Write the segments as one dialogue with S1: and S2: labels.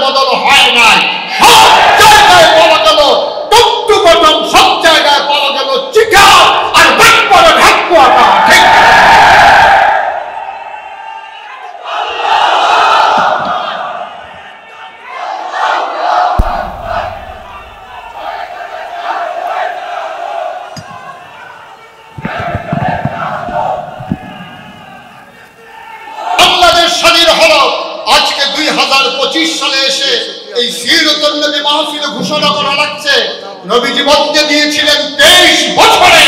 S1: বদল হয় নাই, সব জায়গায় পাওয়া গেল টুকটু বটম, সব জায়গায় পাওয়া গেল চিঠা আর বাটপারে ঢাকুয়াটা। ঠিক আজকে 2025 সালে এসে এই সিরাতুন নবী মাহফিলে ঘোষণা করা লাগছে নবীজি বলতে দিয়েছিলেন 23 বছরে,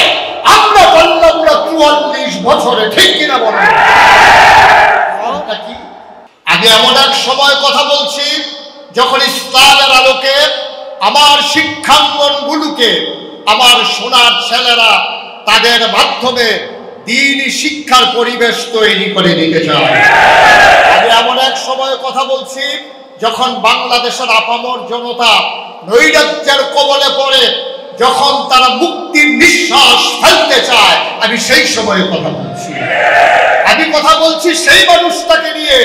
S1: আমরা বললাম না 44 বছরে। ঠিক কিনা বলেন? আগে এমন এক সময় কথা বলছি যখন ইসলামের আলোকে আমার শিক্ষাঙ্গনগুলোকে আমার সোনার ছেলেরা তাদের মাধ্যমে দ্বীনি শিক্ষার পরিবেশ তৈরি করে দিতে চায়। আমি এমন এক সময় কথা বলছি যখন বাংলাদেশের আপামর জনতা নৈরাজ্যের কবলে পড়ে, যখন তারা মুক্তির নিঃশ্বাস ফেলতে চায়, আমি সেই সময়ে কথা বলছি। আমি কথা বলছি সেই মানুষটাকে নিয়ে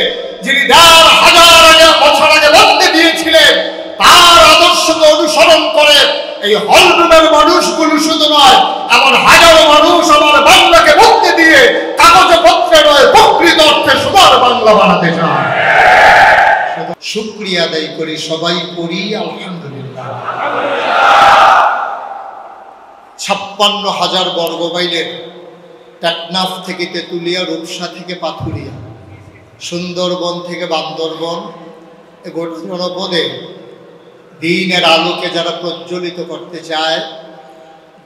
S1: যিনি ১,৫০০ বছর আগে বলতে দিয়েছিলেন তার আদর্শকে অনুসরণ করে এই হলরুমের মানুষগুলো শুধু নয়, এমন হাজারো মানুষ আমার বাংলাকে বলতে দিয়ে কাগজে পত্রে নয় প্রকৃত অর্থে সুন্দর বাংলা বানাতে চায়। শুকরিয়া আদায় করি, সবাই করি আলহামদুলিল্লাহ। ৫৬,০০০ বর্গ মাইলের টেকনাফ থেকে তেঁতুলিয়া, রূপসা থেকে পাথুরিয়া, সুন্দরবন থেকে বান্দরবন, জনপদে দিনের আলোকে যারা প্রজ্বলিত করতে চায়,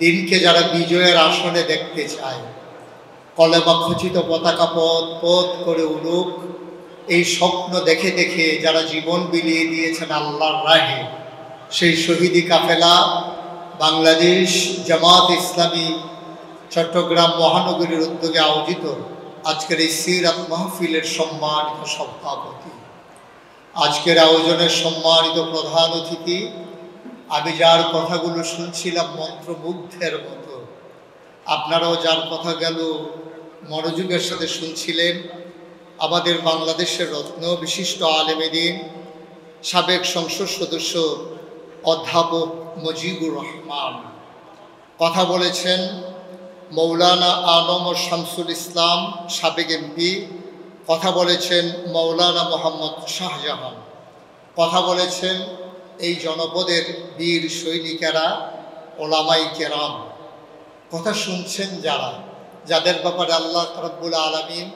S1: দিনকে যারা বিজয়ের আসনে দেখতে চায়, কলেমা খচিত পতাকা পথ পথ করে উঠুক, এই স্বপ্ন দেখে দেখে যারা জীবন বিলিয়ে দিয়েছেন আল্লাহর রাহে, সেই শহীদি কাফেলা বাংলাদেশ জামাত ইসলামী চট্টগ্রাম মহানগরীর উদ্যোগে আয়োজিত আজকের এই সিরাত মাহফিলের সম্মানিত সভাপতি, আজকের আয়োজনের সম্মানিত প্রধান অতিথি, আমি যার কথাগুলো শুনছিলাম মন্ত্রমুগ্ধের মতো, আপনারাও যার কথা গেল মনোযোগের সাথে শুনছিলেন, আমাদের বাংলাদেশের রত্ন বিশিষ্ট আলেমে দ্বীন সাবেক সংসদ সদস্য অধ্যাপক মুজিবুর রহমান কথা বলেছেন, মৌলানা আনম ও শামসুল ইসলাম সাবেক এমপি কথা বলেছেন, মৌলানা মোহাম্মদ শাহজাহান কথা বলেছেন, এই জনপদের বীর সৈনিকেরা, ওলামাই কেরাম কথা শুনছেন, যাদের ব্যাপারে আল্লাহ রাব্বুল আলামিন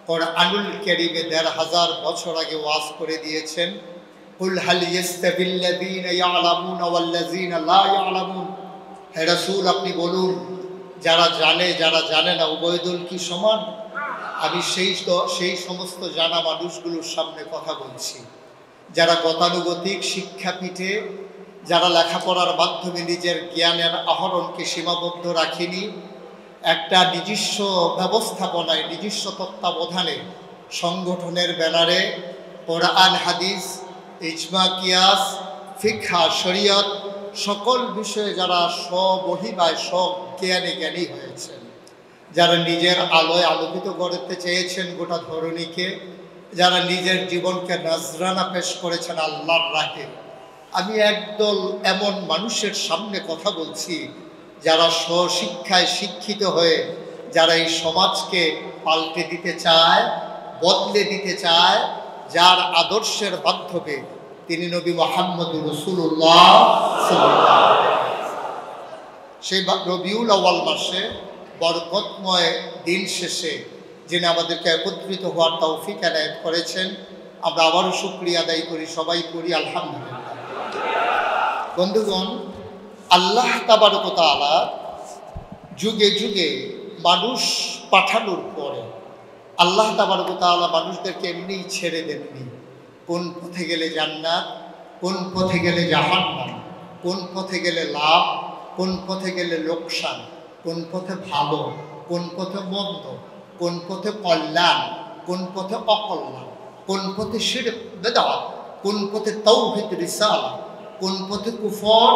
S1: কোরআনুল কারীমে ১৫০০ বছর আগে ওয়াজ করে দিয়েছেন, কুল হাল ইয়াস্তাবিল্লাযীনা ইয়ালামুনা ওয়াল্লাযীনা লা ইয়ালামুন। হে রাসূল, আপনি বলুন, যারা জানে যারা জানে না উভয়দল কি সমান? আমি সেই সমস্ত জানা মানুষগুলোর সামনে কথা বলছি, যারা গতানুগতিক শিক্ষাপীঠে, যারা লেখাপড়ার মাধ্যমে নিজের জ্ঞানের আহরণকে সীমাবদ্ধ রাখেনি, একটা নিজস্ব ব্যবস্থাপনায়, নিজস্ব তত্ত্বাবধানে, সংগঠনের ব্যানারে কোরআন হাদিস, ইজমা কিয়াস, ফিকহা শরিয়ত সকল বিষয়ে যারা স্ববহিবায় জ্ঞানী হয়েছেন, যারা নিজের আলোয় আলোকিত করতে চেয়েছেন গোটা ধরণীকে, যারা নিজের জীবনকে নজরানা পেশ করেছেন আল্লাহর রাহে, আমি একদল এমন মানুষের সামনে কথা বলছি যারা স্বশিক্ষায় শিক্ষিত হয়ে যারা এই সমাজকে পাল্টে দিতে চায়, বদলে দিতে চায়, যার আদর্শের মাধ্যমে তিনি নবী মুহাম্মদুর রাসূলুল্লাহ সাল্লাল্লাহু আলাইহি ওয়াসাল্লাম সেই রবিউল আউয়াল মাসে বরকতময় দিন শেষে যিনি আমাদেরকে একত্রিত হওয়ার তৌফিক এনায়েত করেছেন, আমরা আবারও শুকরিয়া আদায় করি, সবাই করি আলহামদুলিল্লাহ। বন্ধুগণ, আল্লাহ তাবারক ওয়া তাআলা যুগে যুগে মানুষ পাঠানোর পরে আল্লাহ তাবারক ওয়া তাআলা মানুষদেরকে এমনিই ছেড়ে দেননি। কোন পথে গেলে জান্নাত, কোন পথে গেলে জাহান্নাম, কোন পথে গেলে লাভ, কোন পথে গেলে লোকসান, কোন পথে ভালো, কোন পথে মন্দ, কোন পথে কল্যাণ, কোন পথে অকল্যাণ, কোন পথে শিরক বিদআত, কোন পথে তাওহীদ রিসালাত, কোন পথে কুফর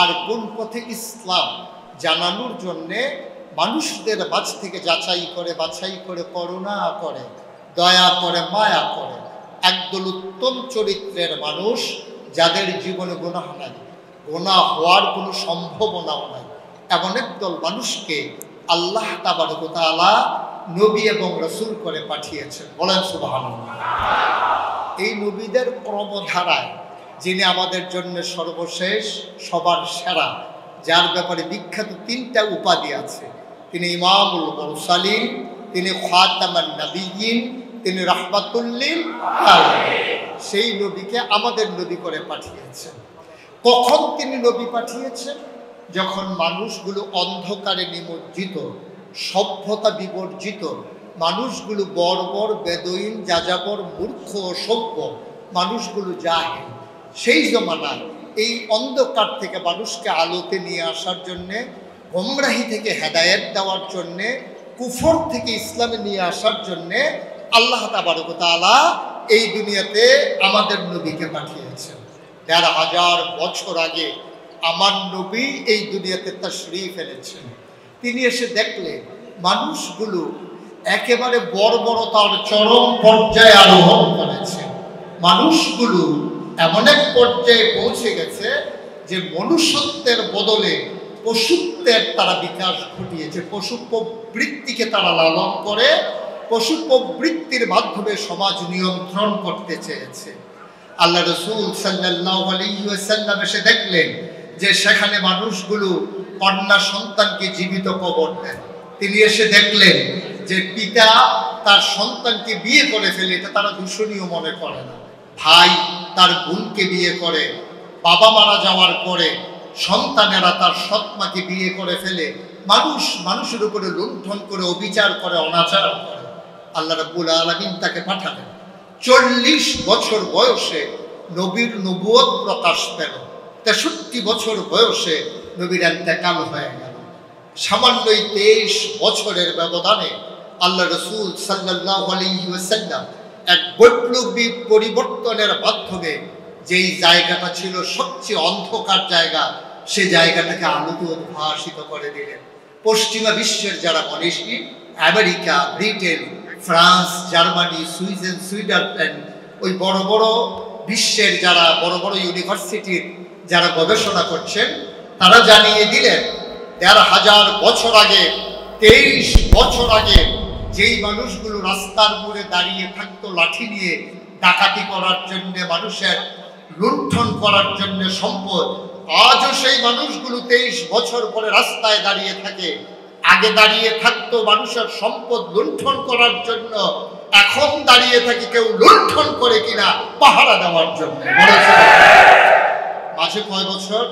S1: আর কোন পথে ইসলাম জানানোর জন্যে মানুষদের মাঝ থেকে যাচাই করে বাছাই করে, করুণা করে, দয়া করে, মায়া করে একদল উত্তম চরিত্রের মানুষ, যাদের জীবনে গুনাহ নাই, গুনাহ হওয়ার কোনো সম্ভাবনাও নাই, এমন একদল মানুষকে আল্লাহ তাবারক ওয়া তাআলা নবী এবং রাসূল করে পাঠিয়েছেন। বলেন সুবহানাল্লাহ। এই নবীদের ক্রমধারায় যিনি আমাদের জন্য সর্বশেষ, সবার সেরা, যার ব্যাপারে বিখ্যাত 3টা উপাধি আছে, তিনি ইমামুল মুরসালিন, তিনি খাতামান নবিয়্যিন, তিনি রাহমাতুল লিল আলামিন। সেই নবীকে আমাদের নবী করে পাঠিয়েছেন। কখন তিনি নবী পাঠিয়েছেন? যখন মানুষগুলো অন্ধকারে নিমজ্জিত, সভ্যতা বিবর্জিত, মানুষগুলো বর্বর, বেদুইন, যাযাবর, মূর্খ, সভ্য, মানুষগুলো জাহেল। সেই জমানায় এই অন্ধকার থেকে মানুষকে আলোতে নিয়ে আসার জন্যে, গোমরাহি থেকে হেদায়েত দেওয়ার জন্যে, কুফর থেকে ইসলামে নিয়ে আসার জন্যে আল্লাহ তাবারক ওয়া তাআলা এই দুনিয়াতে আমাদের নবীকে পাঠিয়েছেন। ১৫০০ বছর আগে আমার নবী এই দুনিয়াতে তাশরীফ এনেছেন। তিনি এসে দেখলেন মানুষগুলো একেবারে বর্বরতার চরম পর্যায়ে আরোহণ করেছে। মানুষগুলো এমন এক পর্যায়ে পৌঁছে গেছে যে মনুষ্যত্বের বদলে পশুত্বের তারা বিকাশ ঘটিয়েছে। পশু প্রবৃত্তিকে তারা লালন করে, পশু প্রবৃত্তির মাধ্যমে সমাজ নিয়ন্ত্রণ করতে চেয়েছে। আল্লাহ রাসূল সাল্লাল্লাহু আলাইহি ওয়াসাল্লাম এসে দেখলেন যে সেখানে মানুষগুলো কন্যা সন্তানকে জীবিত কবর দেয়। তিনি এসে দেখলেন যে পিতা তার সন্তানকে বিয়ে করে ফেলে, এটা তারা দূষণীয় মনে করে না। ভাই তার বোনকে বিয়ে করে, বাবা মারা যাওয়ার পরে সন্তানেরা তার সৎমাকে বিয়ে করে ফেলে। মানুষের উপরে লুণ্ঠন করে, অবিচার করে, অনাচার করে। আল্লাহ রাব্বুল আলামিন তাকে পাঠালেন। 40 বছর বয়সে নবীর নবুয়ত প্রকাশ পেল। 63 বছর বয়সে নবীর ইন্তেকাল হয়ে গেল। সামান্য 23 বছরের ব্যবধানে আল্লাহ রাসূল সাল্লাল্লাহু আলাইহি ওয়াসাল্লাম এক বৈপ্লবিক পরিবর্তনের মাধ্যমে যেই জায়গাটা ছিল সবচেয়ে অন্ধকার জায়গা, সেই জায়গাটাকে আলোতে উদ্ভাসিত করে দিলেন। পশ্চিমা বিশ্বের যারা মনীষী, America, Britain, France, Germany, Switzerland, ওই বড় বড় বিশ্বের যারা বড় বড় ইউনিভার্সিটির যারা গবেষণা করছেন, তারা জানিয়ে দিলেন ১৫০০ বছর আগে, 23 বছর আগে যেই মানুষগুলো রাস্তার মোড়ে দাঁড়িয়ে থাকতো লাঠি নিয়ে ডাকাতি করার জন্য, মানুষের লুণ্ঠন করার জন্য সম্পদ, আজও সেই মানুষগুলো 23 বছর পরে রাস্তায় দাঁড়িয়ে থাকে। আগে দাঁড়িয়ে থাকতো মানুষের সম্পদ লুণ্ঠন করার জন্য, এখন দাঁড়িয়ে থাকে কেউ লুণ্ঠন করে কিনা পাহারা দেওয়ার জন্য। মাঝে কয় বছর?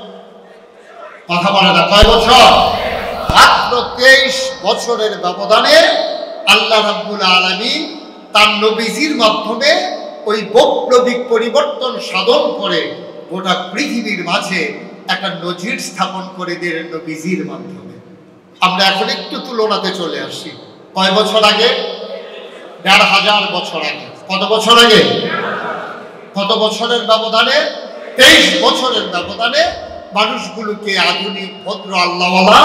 S1: কথা বলে না, কয় বছর? মাত্র 23 বছরের ব্যবধানে আল্লাহ রাব্বুল আলামিন তার নবীজির মাধ্যমে ওই বৈপ্লবিক পরিবর্তন সাধন করে গোটা পৃথিবীর মাঝে একটা নজির স্থাপন করে দিলেন নবীজির মাধ্যমে। আমরা এখন একটু তুলনাতে চলে আসি। কয় বছর আগে? ১৫০০ বছর আগে। কত বছর আগে? কত বছরের ব্যবধানে? 23 বছরের ব্যবধানে মানুষগুলোকে আধুনিক, ভদ্র, আল্লাহওয়ালা,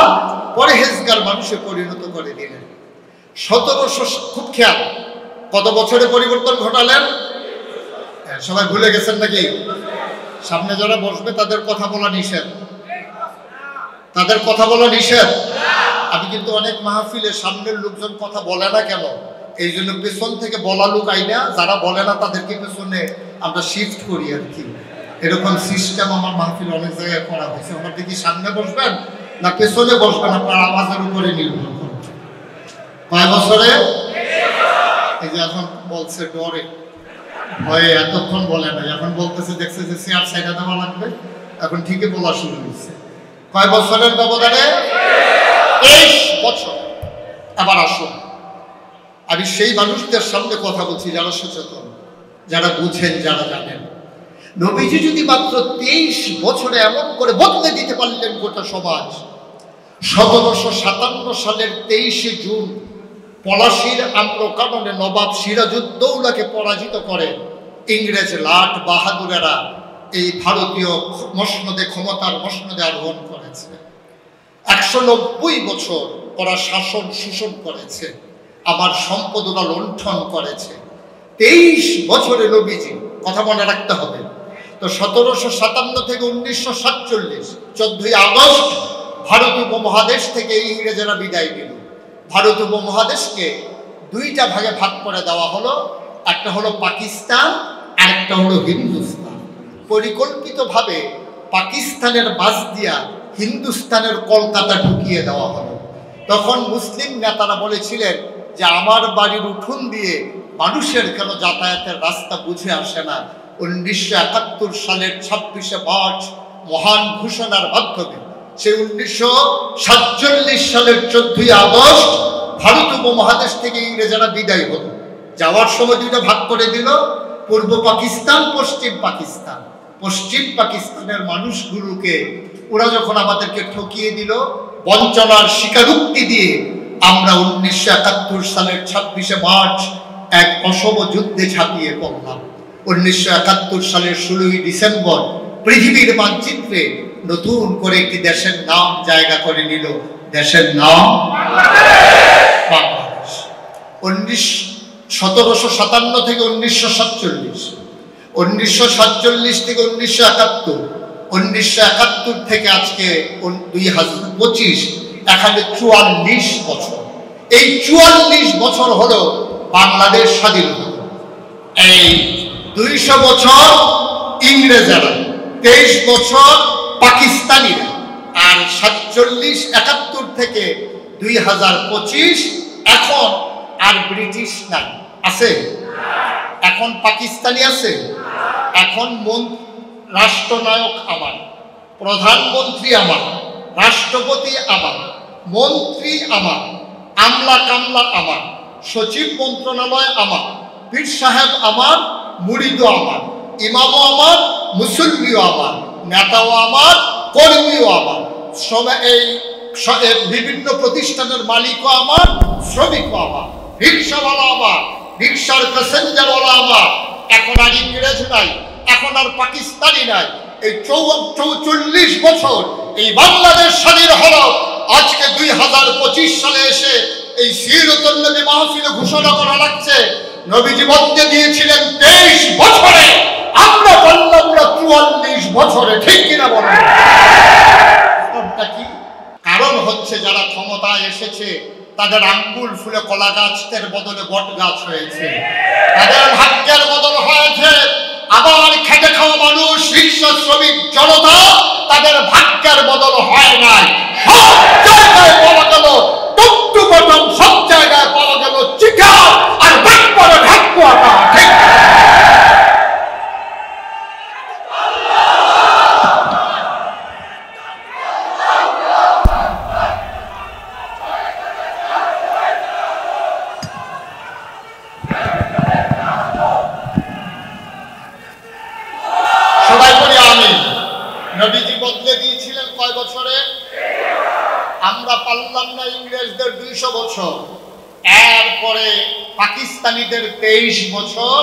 S1: পরহেজগার মানুষে পরিণত করে দিলেন। ১৭০০, খুব খেয়াল, কত বছরে পরিবর্তন ঘটালেন? সবাই ভুলে গেছেন নাকি? সামনে যারা বসবে তাদের কথা বলা নিষেধ, তাদের কথা বলা নিষেধ। আমি কিন্তু অনেক মাহফিলে সামনের লোকজন কথা বলে না কেন, এই জন্য পেছন থেকে বলা লোক আইনা, যারা বলে না তাদেরকে পেছনে আমরা শিফট করি আর কি। এরকম সিস্টেম আমার মাহফিল অনেক জায়গায় করা হয়েছে। আমার দেখি সামনে বসবেন না পেছনে বসবেন, আপনার আওয়াজের উপরে নির্ভর করবে। কয় বছরে? এই যে এখন বলছে ডরে, ভয়ে এতক্ষণ বলে না, এখন বলতেছে দেখছে যে চেয়ার সাইডে দেওয়া লাগবে, এখন ঠিকই বলা শুরু হয়েছে। কয় বছরের ব্যবধানে? 23 বছর। আবার আসুন, আমি সেই মানুষদের সামনে কথা বলছি যারা সচেতন, যারা বুঝেন, যারা জানেন। নবীজি যদি মাত্র 23 বছরে এমন করে বদলে দিতে পারলেন গোটা সমাজ। ১৭৫৭ সালের 23শে জুন পলাশীর আম্রকাননে নবাব সিরাজউদ্দৌলাকে পরাজিত করে ইংরেজ লাট বাহাদুরেরা এই ভারতীয় মসনদে, ক্ষমতার মসনদে আরোহণ করেছে। ১৯০ বছর ওরা শাসন শোষণ করেছে, আমার সম্পদ ওরা লুণ্ঠন করেছে। 23 বছরে নবীজি, কথা মনে রাখতে হবে। তো 1757 থেকে 1947, 14ই আগস্ট ভারত উপমহাদেশ থেকে ইংরেজরা বিদায় নিল। ভারত উপমহাদেশকে দুইটা ভাগে ভাগ করে দেওয়া হলো, একটা হলো পাকিস্তান আর একটা হলো হিন্দুস্তান। পরিকল্পিতভাবে পাকিস্তানের মাঝ দিয়া হিন্দুস্তানের কলকাতা ঢুকিয়ে দেওয়া হলো। তখন মুসলিম নেতারা বলেছিলেন যে আমার বাড়ির উঠোন দিয়ে মানুষের কেন যাতায়াতের রাস্তা বুঝে আসে না। 1971 সালের 26শে মার্চ মহান ঘোষণার মাধ্যমে সেই 1947 সালের 14ই আগস্ট ভারত উপমহাদেশ থেকে ইংরেজরা বিদায় হলো। যাওয়ার সময় দুইটা ভাগ করে দিল, পূর্ব পাকিস্তান, পশ্চিম পাকিস্তান। পশ্চিম পাকিস্তানের মানুষগুলোকে ওরা যখন আমাদেরকে ঠকিয়ে দিল, বঞ্চনার স্বীকারোক্তি দিয়ে আমরা 1971 সালের 26শে মার্চ এক অসম যুদ্ধে ঝাঁপিয়ে পড়লাম। 1971 সালের 16ই ডিসেম্বর পৃথিবীর মানচিত্রে নতুন করে একটি দেশের নাম জায়গা করে নিল। দেশের নাম বাংলাদেশ। 1757 থেকে 1947, 1947 থেকে 1971, 1971 থেকে আজকে 2025, এখানে 44 বছর। এই 44 বছর হলো বাংলাদেশ স্বাধীন হলো। এই 200 বছর ইংরেজরা, 23 বছর পাকিস্তানিরা, আর 47, 71 থেকে 2025 এখন আর ব্রিটিশ নাই, আছে? এখন পাকিস্তানি আছে। এখন রাষ্ট্রনায়ক আমার, প্রধানমন্ত্রী আমার, রাষ্ট্রপতি আমার, মন্ত্রী আমার, আমলা কামলা আমার, সচিব মন্ত্রণালয় আমার, পীর সাহেব আমার, মুরিদও আমার, ইমামও আমার, মুসল্লিও আমার, নেতাও আমার, কর্মীও আমার, এই বিভিন্ন প্রতিষ্ঠানের মালিকও আমার, শ্রমিকও আমার, রিক্সাওয়ালা আমার, রিক্সার প্যাসেঞ্জারওয়ালা আমার। এখন আর ইংরেজ নাই, এখন আর পাকিস্তানি নাই। এই 44 বছর এই বাংলাদেশ স্বাধীন হলো। আজকে 2025 সালে এসে এই সিরাতুন নবী মাহফিলে ঘোষণা করা লাগছে নবীজি বলতে দিয়েছিলেন 23 বছরে, আমরা বললাম 44 বছরে। ঠিক কিনা বলেন? কি কারণ হচ্ছে যারা ক্ষমতায় এসেছে তাদের আঙ্গুল ফুলে কলা গাছের বদলে বট গাছ হয়েছে, তাদের ভাগ্যের বদল হয়েছে। আবার খেটে খাওয়া মানুষ, রিক্সা শ্রমিক জনতা, তাদের ভাগ্যের বদল হয় নাই। সব জায়গায় পাওয়া গেল টুকটু বটন, সব জায়গায় পাওয়া গেল চিকা আর বাটপাড়া ঢাকুয়াটা। ঠিক নবীজি বদলে দিয়েছিলেন কয় বছরে? আমরা পারলাম না ইংরেজদের 200 বছর, এরপরে পাকিস্তানিদের 23 বছর,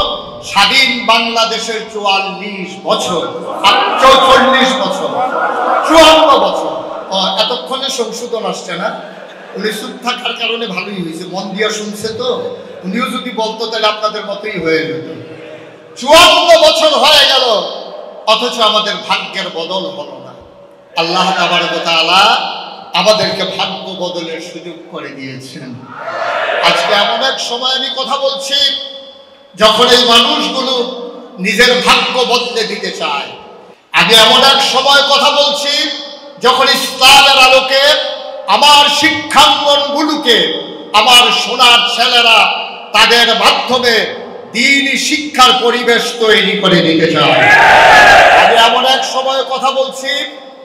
S1: স্বাধীন বাংলাদেশের 44 বছর, 44 বছর, 54 বছর। এতক্ষণে সংশোধন আসছে না? উনি চুপ থাকার কারণে ভালোই হয়েছে, মন দিয়া শুনছে তো। উনিও যদি বলতো তাহলে আপনাদের মতোই হয়ে যেত। 54 বছর হয়ে গেল, অথচ আমাদের ভাগ্যের বদল হলো না। আল্লাহ তাবারক ওয়া তাআলা আমাদেরকে ভাগ্য বদলের সুযোগ করে দিয়েছেন। আজকে এমন এক সময় আমি কথা বলছি যখন এই মানুষগুলো নিজের ভাগ্য বদলে দিতে চায়। আমি এমন এক সময় কথা বলছি যখন ইসলামের আলোকে আমার শিক্ষাঙ্গনগুলোকে, আমার সোনার ছেলেরা তাদের মাধ্যমে দ্বীনি শিক্ষার পরিবেশ তৈরি করে দিতে চায়। আমি এমন এক সময় কথা বলছি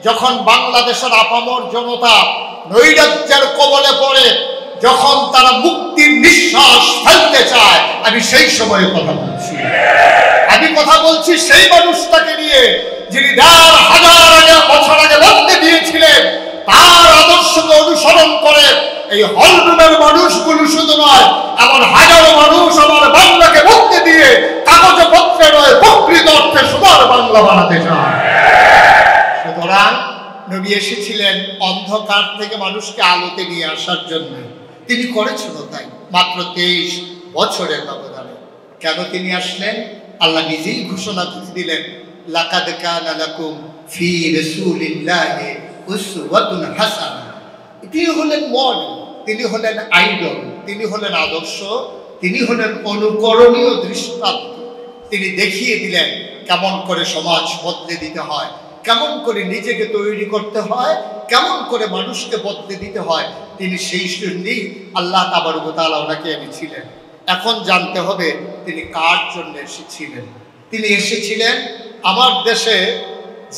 S1: যখন বাংলাদেশের আপামর জনতা নৈরাজ্যের কবলে পড়ে, যখন তারা মুক্তির নিঃশ্বাস ফেলতে চায়, আমি সেই সময়ে কথা বলছি। আমি কথা বলছি সেই মানুষটাকে নিয়ে যিনি 1500 বছর আগে বলতে দিয়েছিলেন, তার আদর্শকে অনুসরণ করে এই হলরুমের মানুষগুলো শুধু নয়, এমন হাজারো মানুষ আমার বাংলাকে বলতে দিয়ে কাগজে পত্রে নয়, প্রকৃত অর্থে সুন্দর বাংলা বানাতে চায়। সুতরাং নবী এসেছিলেন অন্ধকার থেকে মানুষকে আলোতে নিয়ে আসার জন্য। তিনি করেছিল তাই মাত্র 23 বছরের ব্যবধানে। কেন তিনি আসলেন? আল্লাহ নিজেই ঘোষণা করে দিলেন, লাকাদ কানা লাকুম ফি রাসূলিল্লাহি উসওয়াতুন হাসানাহ। তিনি হলেন মডেল, তিনি হলেন আইডল, তিনি হলেন আদর্শ, তিনি হলেন অনুকরণীয় দৃষ্টান্ত। তিনি দেখিয়ে দিলেন কেমন করে সমাজ বদলে দিতে হয়, কেমন করে নিজেকে তৈরি করতে হয়, কেমন করে মানুষকে বদলে দিতে হয়। তিনি সেই জন্যই আল্লাহ তাবারক ওয়া তাআলা ওনাকে এনেছিলেন। এখন জানতে হবে তিনি কার জন্য এসেছিলেন। তিনি এসেছিলেন আমার দেশে,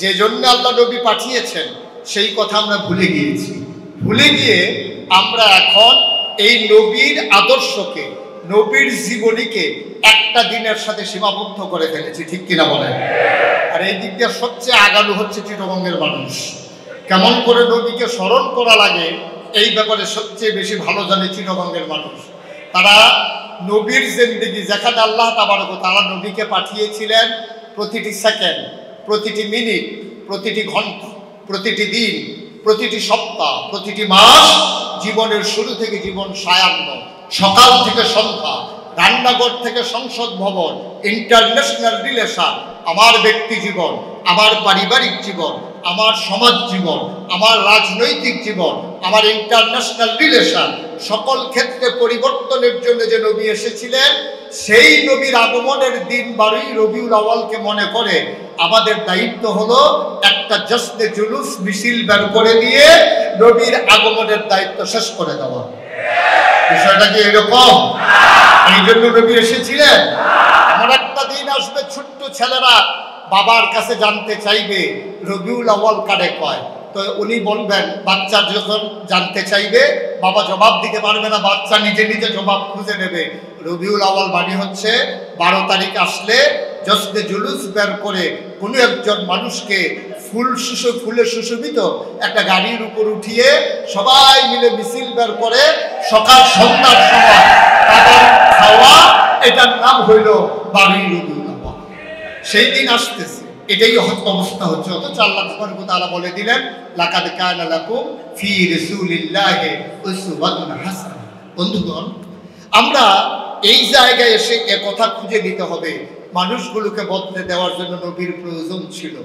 S1: যে জন্য আল্লাহ নবী পাঠিয়েছেন সেই কথা আমরা ভুলে গিয়েছি। ভুলে গিয়ে আমরা এখন এই নবীর আদর্শকে, নবীর জীবনীকে একটা দিনের সাথে সীমাবদ্ধ করে ফেলেছি, ঠিক কিনা বলেন? আর এই দিক দিয়ে সবচেয়ে আগালু হচ্ছে চিটাগংয়ের মানুষ। কেমন করে নবীকে স্মরণ করা লাগে এই ব্যাপারে সবচেয়ে বেশি ভালো জানে চিটাগংয়ের মানুষ। তারা নবীর জিন্দেগি, যেখানে আল্লাহ তাবারক ওয়া তাআলা নবীকে পাঠিয়েছিলেন, প্রতিটি সেকেন্ড, প্রতিটি মিনিট, প্রতিটি ঘন্টা, প্রতিটি দিন, প্রতিটি সপ্তাহ, প্রতিটি মাস, জীবনের শুরু থেকে জীবন সায়ান্ন, সকাল থেকে সন্ধ্যা, রান্নাঘর থেকে সংসদ ভবন, ইন্টারন্যাশনাল রিলেশন, আমার ব্যক্তি জীবন, আমার পারিবারিক জীবন, আমার সমাজ জীবন, আমার রাজনৈতিক জীবন, আমার ইন্টারন্যাশনাল রিলেশন, সকল ক্ষেত্রে পরিবর্তনের জন্য যে নবী এসেছিলেন, সেই নবীর আগমনের দিন 12ই রবিউল আউয়ালকে মনে করে আমাদের দায়িত্ব হলো একটা জশ্নে জুলুস মিছিল বের করে দিয়ে নবীর আগমনের দায়িত্ব শেষ করে দেওয়া। বিষয়টা কি এরকম? এই জন্য নবী এসেছিলেন। এমন একটা দিন আসবে, ছোট্ট ছেলেরা বাবার কাছে জানতে চাইবে রবিউল আউয়াল কারে কয়। তো উনি বলবেন, বাচ্চা যখন জানতে চাইবে, বাবা জবাব দিতে পারবে না, বাচ্চা নিজে নিজে জবাব খুঁজে নেবে। রবিউল আউয়াল মানে হচ্ছে 12 তারিখ আসলে জশ্নে জুলুস বের করে কোনো একজন মানুষকে ফুলে সুশোভিত একটা গাড়ির উপর উঠিয়ে সবাই মিলে মিছিল বের করে সকাল সন্ধ্যার সময় তাদের খাওয়া, এটার নাম হইল 12ই রবিউল আউয়াল। সেই দিন আসতেছে, এটাই অবস্থা হচ্ছে। অথচ আল্লাহ তাবারক ওয়া তাআলা বলে দিলেন, লাকাদ কানা লাকুম ফি রাসূলিল্লাহি উসওয়াতুন হাসানাহ। বন্ধুগণ, আমরা এই জায়গায় এসে কথা খুঁজে নিতে হবে, মানুষগুলোকে বদলে দেওয়ার জন্য নবীর প্রয়োজন ছিল।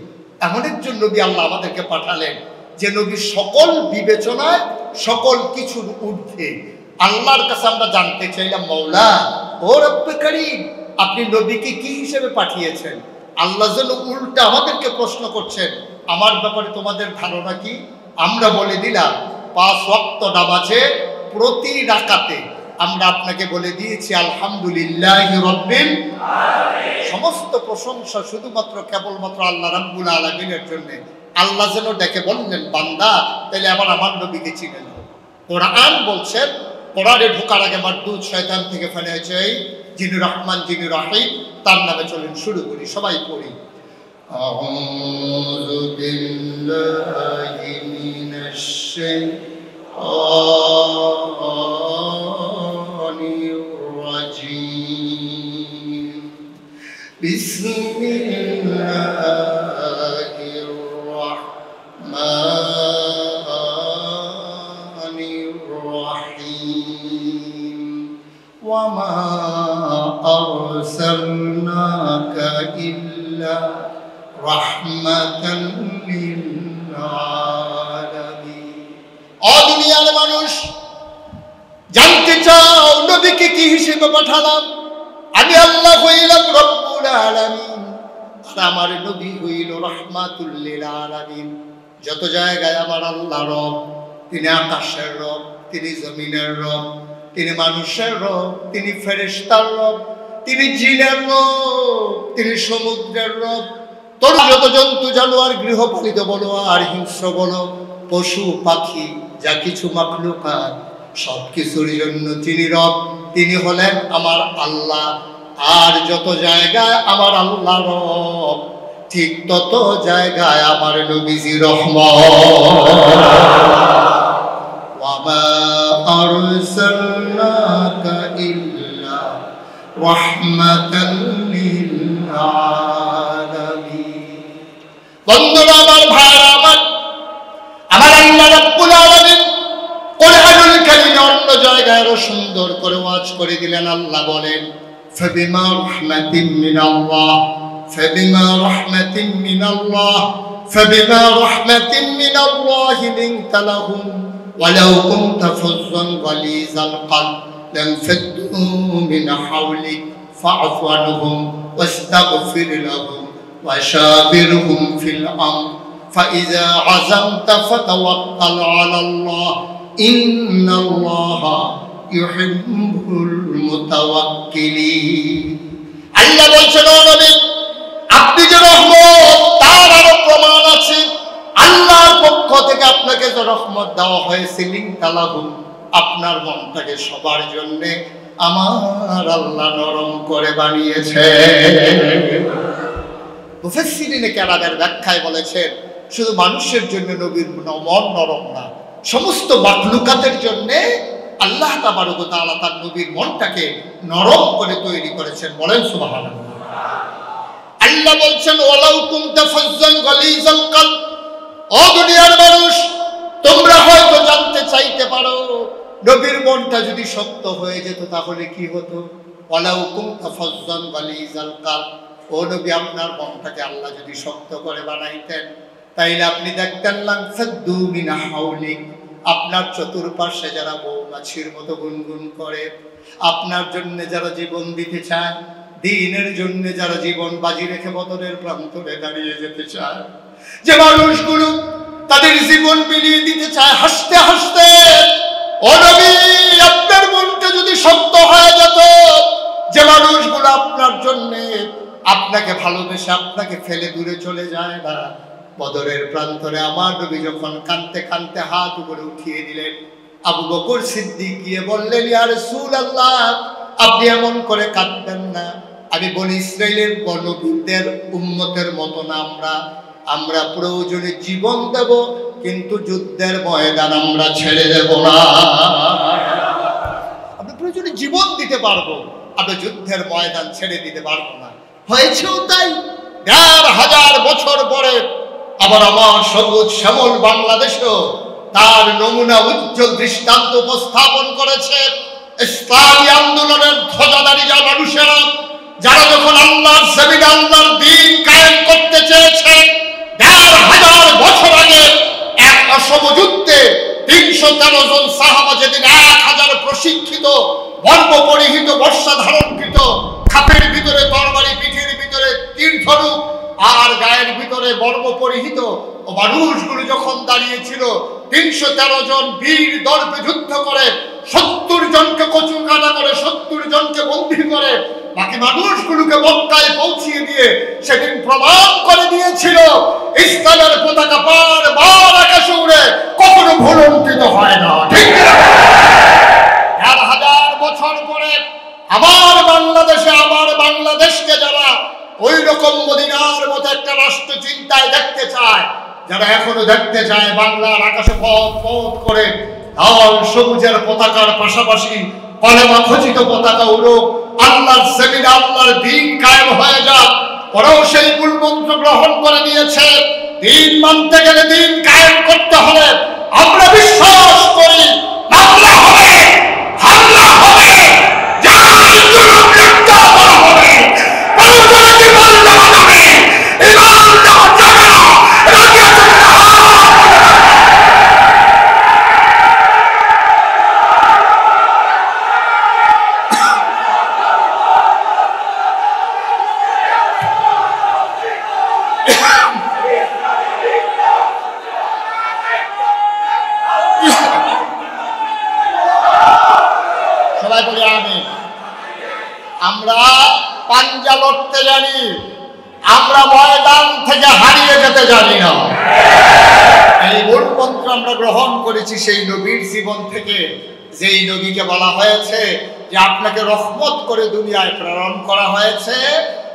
S1: এমন একজন নবী আল্লাহ আমাদেরকে পাঠালেন যে নবী সকল বিবেচনায়, সকল কিছুর ঊর্ধ্বে। আল্লাহর কাছে আমরা জানতে চাইলাম, মওলা ও রব্বে কারীম, আপনি নবীকে কি হিসেবে পাঠিয়েছেন? আল্লাহ যেন উল্টা আমাদেরকে প্রশ্ন করছেন, আমার ব্যাপারে তোমাদের ধারণা কি? আমরা বলে দিলাম 5 ওয়াক্ত নামাজে প্রতি রাকাতে আমরা আপনাকে বলে দিয়েছি আলহামদুলিল্লাহি রাব্বিল আলামিন। সমস্ত প্রশংসা শুধুমাত্র কেবলমাত্র আল্লাহ রাব্বুল আলামিনের জন্য। আল্লাহ যেন ডেকে বললেন, বান্দা তাহলে আবার আমার নবীকে চিনে নাও। কোরআন বলছেন, কোরআনে ঢোকার আগে মারদুদ শয়তান থেকে ফেলে চাই, যিনি রহমান যিনি রহিম, তার নামে চলেন শুরু করি, সবাই পড়ি। আউযু বিল্লাহি মিনাশ শাইতানির রাজীম। বিসমিল্লাহির রাহমানির রাহিম। ওয়ামা আরসালনাকা ইল্লা রাহমাতাল লিল আলামিন। ও দুনিয়ার মানুষ, জানতে চাও নবীকে কি হিসেবে পাঠালাম? আমি আল্লাহ হইলাম রব্বুল আলামিন, আর আমার নবী হইল রাহমাতুল লিল আলামিন। যত জায়গায় আমার আল্লাহ রব, তিনি আকাশের রব, তিনি জমিনের রব, তিনি মানুষের রব, তিনি ফেরেশতার রব, তিনি জিনের রব, তিনি সমুদ্রের রব। তোর যত জন্তু জানোয়ার, গৃহপালিত বলো আর হিংস্র বলো, পশু পাখি যা কিছু মাখলুকাত, সব কিছুর জন্য তিনি রব, তিনি হলেন আমার আল্লাহ। আর যত জায়গায় আমার আল্লাহ রব, ঠিক তত জায়গায় আমার নবীজি রহমত। ওয়ামা আরসালনাকা ইল্লা রাহমাতাল লিল আলামিন। বন্ধুরা আমার, ভাইরা আমার, আমার আল্লাহ রাব্বুল আলামিন কোরআনুল কারীমে অন্য জায়গায় আরো সুন্দর করে ওয়াজ করে দিলেন। আল্লাহ বলেন, فبما رحمة من الله فبما رحمة من الله فبما رحمة من الله لنت لهم ولو كنت فظا غليظ القلب لانفضوا من حولك فاعف عنهم واستغفر لهم وشاورهم في الأمر فإذا عزمت فتوكل على الله إن الله يحب المتوكلين আল্লাহ বলছেন ও নবী আপনি যে রহমত তার আরো প্রমাণ আছে আল্লাহর পক্ষ থেকে আপনাকে যে রহমত দেওয়া হয়েছে লিংতালাহু আপনার মনটাকে সবার জন্য আমার আল্লাহ নরম করে বানিয়েছে মুফাসসিরিনে কেরামের ব্যাখ্যায় বলেছেন শুধু মানুষের জন্য নবীর মন নরম না সমস্ত মাখলুকাতের জন্য আল্লাহ তাবারক ওয়া তাআলা তার নবীর মনটাকে নরম করে তৈরি করেছেন বলেন সুবহানাল্লাহ আল্লাহ বলছেন ওয়ালাউ কুনতা ফাজ্জান গালিজাল কলব ও দুনিয়ার মানুষ তোমরা হয়তো জানতে চাইতে পারো নবীর মনটা যদি শক্ত হয়ে যেত তাহলে কি হতো ওয়ালাউ কুনতা ফাজ্জান গালিজাল কলব ও নবী আপনার মনটাকে আল্লাহ যদি শক্ত করে বানাইতেন তাইলে আপনি দেখতেন লানফাদ্দু মিন হাওলিক আপনার চতুর্পাশে যারা মৌমাছির মতো গুনগুন করে আপনার জন্য যারা জীবন দিতে চায় দ্বীনের জন্য যারা জীবন বাজি রেখে বদরের প্রান্তরে দাঁড়িয়ে যেতে চায় যে মানুষগুলো তাদের জীবন বিলিয়ে দিতে চায় হাসতে হাসতে ও নবী আপনার মনটা যদি শক্ত হয়ে যেত যে মানুষগুলো আপনার জন্য আপনাকে ভালোবেসে আপনাকে ফেলে দূরে চলে যায় না বদরের প্রান্তরে আমার নবী যখন কাঁদতে কাঁদতে হাত উপরে উঠিয়ে দিলেন আবু বকর সিদ্দিক গিয়ে বললেন ইয়া রাসূলুল্লাহ আপনি এমন করে কাঁদবেন না আমি বনি ইসরাইলের নবীদের উম্মতের মতো না আমরা প্রয়োজনে জীবন দেব কিন্তু যুদ্ধের ময়দান আমরা ছেড়ে দেব না আমরা প্রয়োজনে জীবন দিতে পারবো আমরা যুদ্ধের ময়দান ছেড়ে দিতে পারবো না হয়েছেও তাই ১৫০০ বছর পরে আবার আমার সবুজ শ্যামল বাংলাদেশও তার নমুনা উজ্জ্বল দৃষ্টান্ত উপস্থাপন করেছে ইসলামী আন্দোলনের ধ্বজাধারী যা মানুষেরা যারা যখন আল্লাহর জমিনে আল্লাহর দ্বীন কায়েম করতে চেয়েছে ১৫০০ বছর আগে এক অসম যুদ্ধে ৩১৩ জন সাহাবা যেদিন ১০০০ প্রশিক্ষিত বর্ম পরিহিত বর্ষা ধারণকৃত খাপের ভিতরে তরবারি পিঠের ভিতরে তীর ধনুক আর গায়ের ভিতরে বর্ম পরিহিত ও মানুষগুলো যখন দাঁড়িয়েছিল ৩১৩ জন বীর দর্পে যুদ্ধ করে ৭০ জনকে কচু কাটা করে ৭০ জনকে বন্দী করে বাকি মানুষগুলোকে মক্কায় পৌঁছিয়ে দিয়ে সেদিন প্রমাণ করে দিয়েছিল ইসলামের পতাকা বারবার আকাশে উড়ে কখনো ভুলন্টিত হয় না ঠিক না ১০০০ বছর পরে আমার বাংলাদেশকে যারা ওই রকম মদিনার মতো একটা রাষ্ট্র চিন্তায় দেখতে চায় যারা এখনো দেখতে চায় বাংলার আকাশে পথ পথ করে লাল সবুজের পতাকার পাশাপাশি কলেমা খচিত পতাকা উড়ুক আল্লাহর জমিনে আল্লাহর দ্বীন কায়েম হয়ে যাক ওরাও সেই মূল মন্ত্র গ্রহণ করে নিয়েছে দ্বীন মানতে গেলে দ্বীন কায়েম করতে হলে আমরা বিশ্বাস করি বাংলা হবে হামলা হবে জাহান জুলুম নির্যাতন হবে মানুষের জীবন দেওয়া যাবে ইমান দেওয়া যাবে না রাজি আছেন না সবাই বলি আমিন আমরা পাঞ্জা লড়তে জানি আমরা ময়দান থেকে হারিয়ে যেতে জানি না এই মূল মন্ত্র আমরা গ্রহণ করেছি সেই নবীর জীবন থেকে যেই নবীকে বলা হয়েছে যে আপনাকে রহমত করে দুনিয়ায় প্রেরণ করা হয়েছে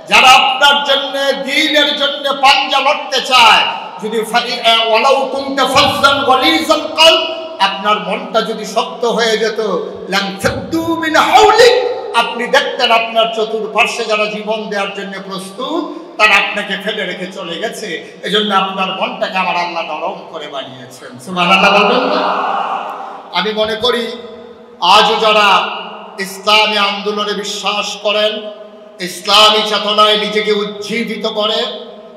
S1: যারা আপনার জন্য দ্বীনের জন্য পাঞ্জা লড়তে চায় যদি ওয়ালাউ কুনতা ফাজ্জান গালিজাল কলব আপনার মনটা যদি শক্ত হয়ে যেত লানফাদ্দু মিন হাওলিক আপনি দেখতেন আপনার চতুর্পার্শ্বে যারা জীবন দেওয়ার জন্য প্রস্তুত তারা আপনাকে ফেলে রেখে চলে গেছে এজন্য আপনার মনটাকে আমার আল্লাহ নরম করে বানিয়েছেন সুবহানাল্লাহ বলবেন না আমি মনে করি আজও যারা ইসলামী আন্দোলনে বিশ্বাস করেন, ইসলামী চেতনায় নিজেকে উজ্জীবিত করে,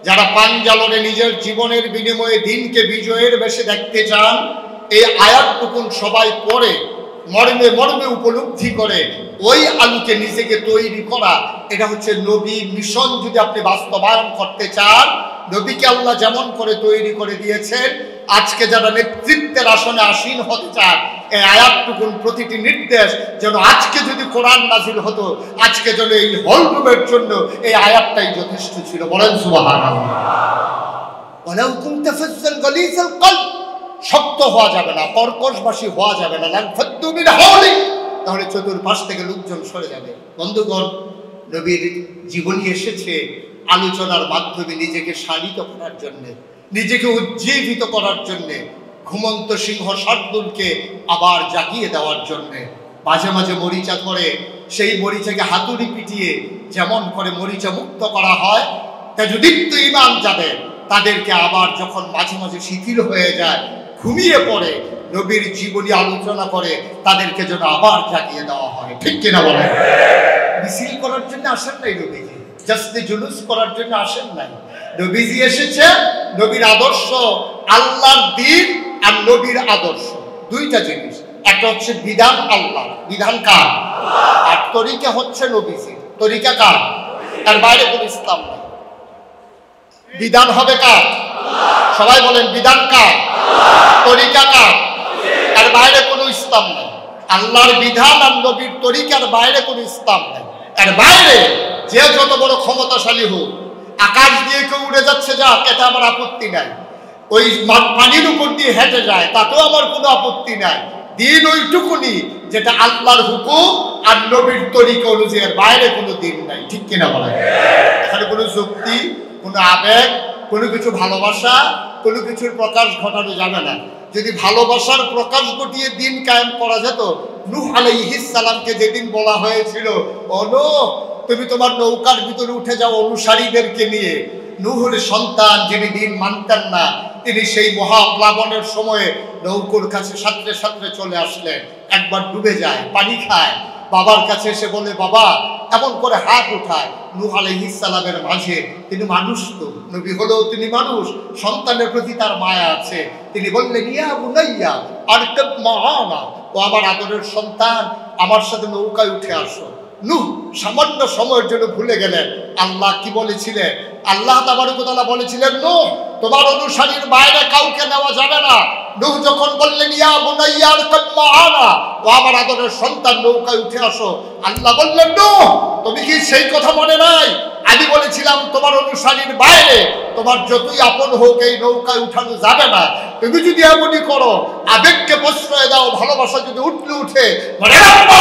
S1: যারা পাঞ্জালনে নিজের জীবনের বিনিময়ে দিনকে বিজয়ের বেশে দেখতে চান, এই আয়াতটুকুন সবাই পড়ে মর্মে মর্মে উপলব্ধি করে ওই আলোকে নিজেকে তৈরি করা, এটা হচ্ছে নবী মিশন। যদি আপনি বাস্তবায়ন করতে চান, নবীকে আল্লাহ যেমন করে তৈরি করে দিয়েছেন, আজকে যারা নেতৃত্বের আসনে আসীন হতে চান, এই আয়াতটুকুন প্রতিটি নির্দেশ যেন আজকে যদি কোরআন নাজিল হতো, আজকে যেন এই হলরুমের জন্য এই আয়াতটাই যথেষ্ট ছিল। বলেন সুবহানাল্লাহ। ওয়ালাউ কুনতা ফাজ্জান গালিজাল কলব, শক্ত হওয়া যাবে না, কর্কশবাসী হওয়া যাবে না, লানফাদ্দু মিন হাওলিক, তাহলে চতুর্পাশ থেকে লোকজন সরে যাবে। বন্ধুগণ, নবীর জীবনী এসেছে আলোচনার মাধ্যমে নিজেকে শানিত করার জন্যে, নিজেকে উজ্জীবিত করার জন্যে, ঘুমন্ত সিংহ শার্দুলকে আবার জাগিয়ে দেওয়ার জন্যে। মাঝে মাঝে মরিচা ধরে সেই মরিচাকে হাতুড়ি পিটিয়ে যেমন করে মরিচা মুক্ত করা হয়, তাজুদীপ্ত ঈমান যাদের, তাদেরকে আবার যখন মাঝে মাঝে শিথিল হয়ে যায়, ঘুমিয়ে পড়ে, নবীর জীবনী আলোচনা করে তাদেরকে যেন আবার জাগিয়ে দেওয়া হয়। ঠিক কিনা বলেন? মিছিল করার জন্য আসেন নাই নবীজি, জাস্ট জুলুস করার জন্য আসেন নাই। নবীজি এসেছে নবীর আদর্শ, আল্লাহর দ্বীন আর নবীর আদর্শ দুইটা জিনিস। একটা হচ্ছে বিধান আল্লাহ, বিধান কার? আর তরিকা হচ্ছে নবীজি, তরিকা কার? তার বাইরে কোনো ইসলাম নেই। বিধান হবে কার? সবাই বলেন বিধান কার? তরিকা কার? আর বাইরে কোনো ইসলাম নেই। আল্লাহর বিধান আর নবীর তরিকার বাইরে কোনো ইসলাম নেই। এর বাইরে যে যত বড় ক্ষমতাশালী হোক, আকাশ দিয়ে কেউ উড়ে যাচ্ছে, যাক, এতে আমার আপত্তি নাই। ওই পানির উপর দিয়ে হেঁটে যায়, তাতেও আমার কোনো আপত্তি নাই। দিন ওইটুকুনি যেটা আল্লাহর হুকুম আর নবীর তরিকা অনুযায়ী, এর বাইরে কোনো দিন নাই। ঠিক কিনা বলেন? এখানে কোনো যুক্তি, কোনো আবেগ, কোনো কিছু ভালোবাসা, কোনো কিছুর প্রকাশ ঘটানো যাবে না। যদি ভালোবাসার প্রকাশ ঘটিয়ে দিন কায়েম করা যেত, নূহ আলাইহিস সালামকে যেদিন বলা হয়েছিল, ও নূহ, তুমি তোমার নৌকার ভিতরে উঠে যাও অনুসারীদেরকে নিয়ে, নূহের সন্তান যিনি দিন মানতেন না, তিনি সেই মহাপ্লাবনের সময়ে নৌকোর কাছে সাঁতরে সাঁতরে চলে আসলেন। একবার ডুবে যায়, পানি খায়, বাবার কাছে এসে বলে, বাবা, এমন করে হাত উঠায়। নূহ আলাইহিস সালামের মাঝে, তিনি মানুষ তো, নবী হলেও তিনি মানুষ, সন্তানের প্রতি তার মায়া আছে। তিনি বললেন, ইয়া বুনাইয়া আরকাব মা'ানা, ও আমার আদরের সন্তান, আমার সাথে নৌকায় উঠে আসো। নূহ সামান্য সময়ের জন্য ভুলে গেলেন আল্লাহ কি বলেছিলেন। আল্লাহ তাবারক ওয়া তাআলা বলেছিলেন, নূহ, তোমার অনুসারীর বাইরে কাউকে নেওয়া যাবে না। নূহ যখন বললেন, ইয়া বুনাইয়া আরকাব মা'ানা, ও আমার আদরের সন্তান, নৌকায় উঠে আসো, আল্লাহ বললেন, নূহ, তুমি কি সেই কথা মনে নাই? আমি বলেছিলাম তোমার অনুসারীর বাইরে তোমার যতই আপন হোক এই নৌকায় উঠানো যাবে না। তুমি যদি এমনই করো, আবেগকে প্রশ্রয় দাও, ভালোবাসা যদি উঠলে উঠে, মনে রাখবো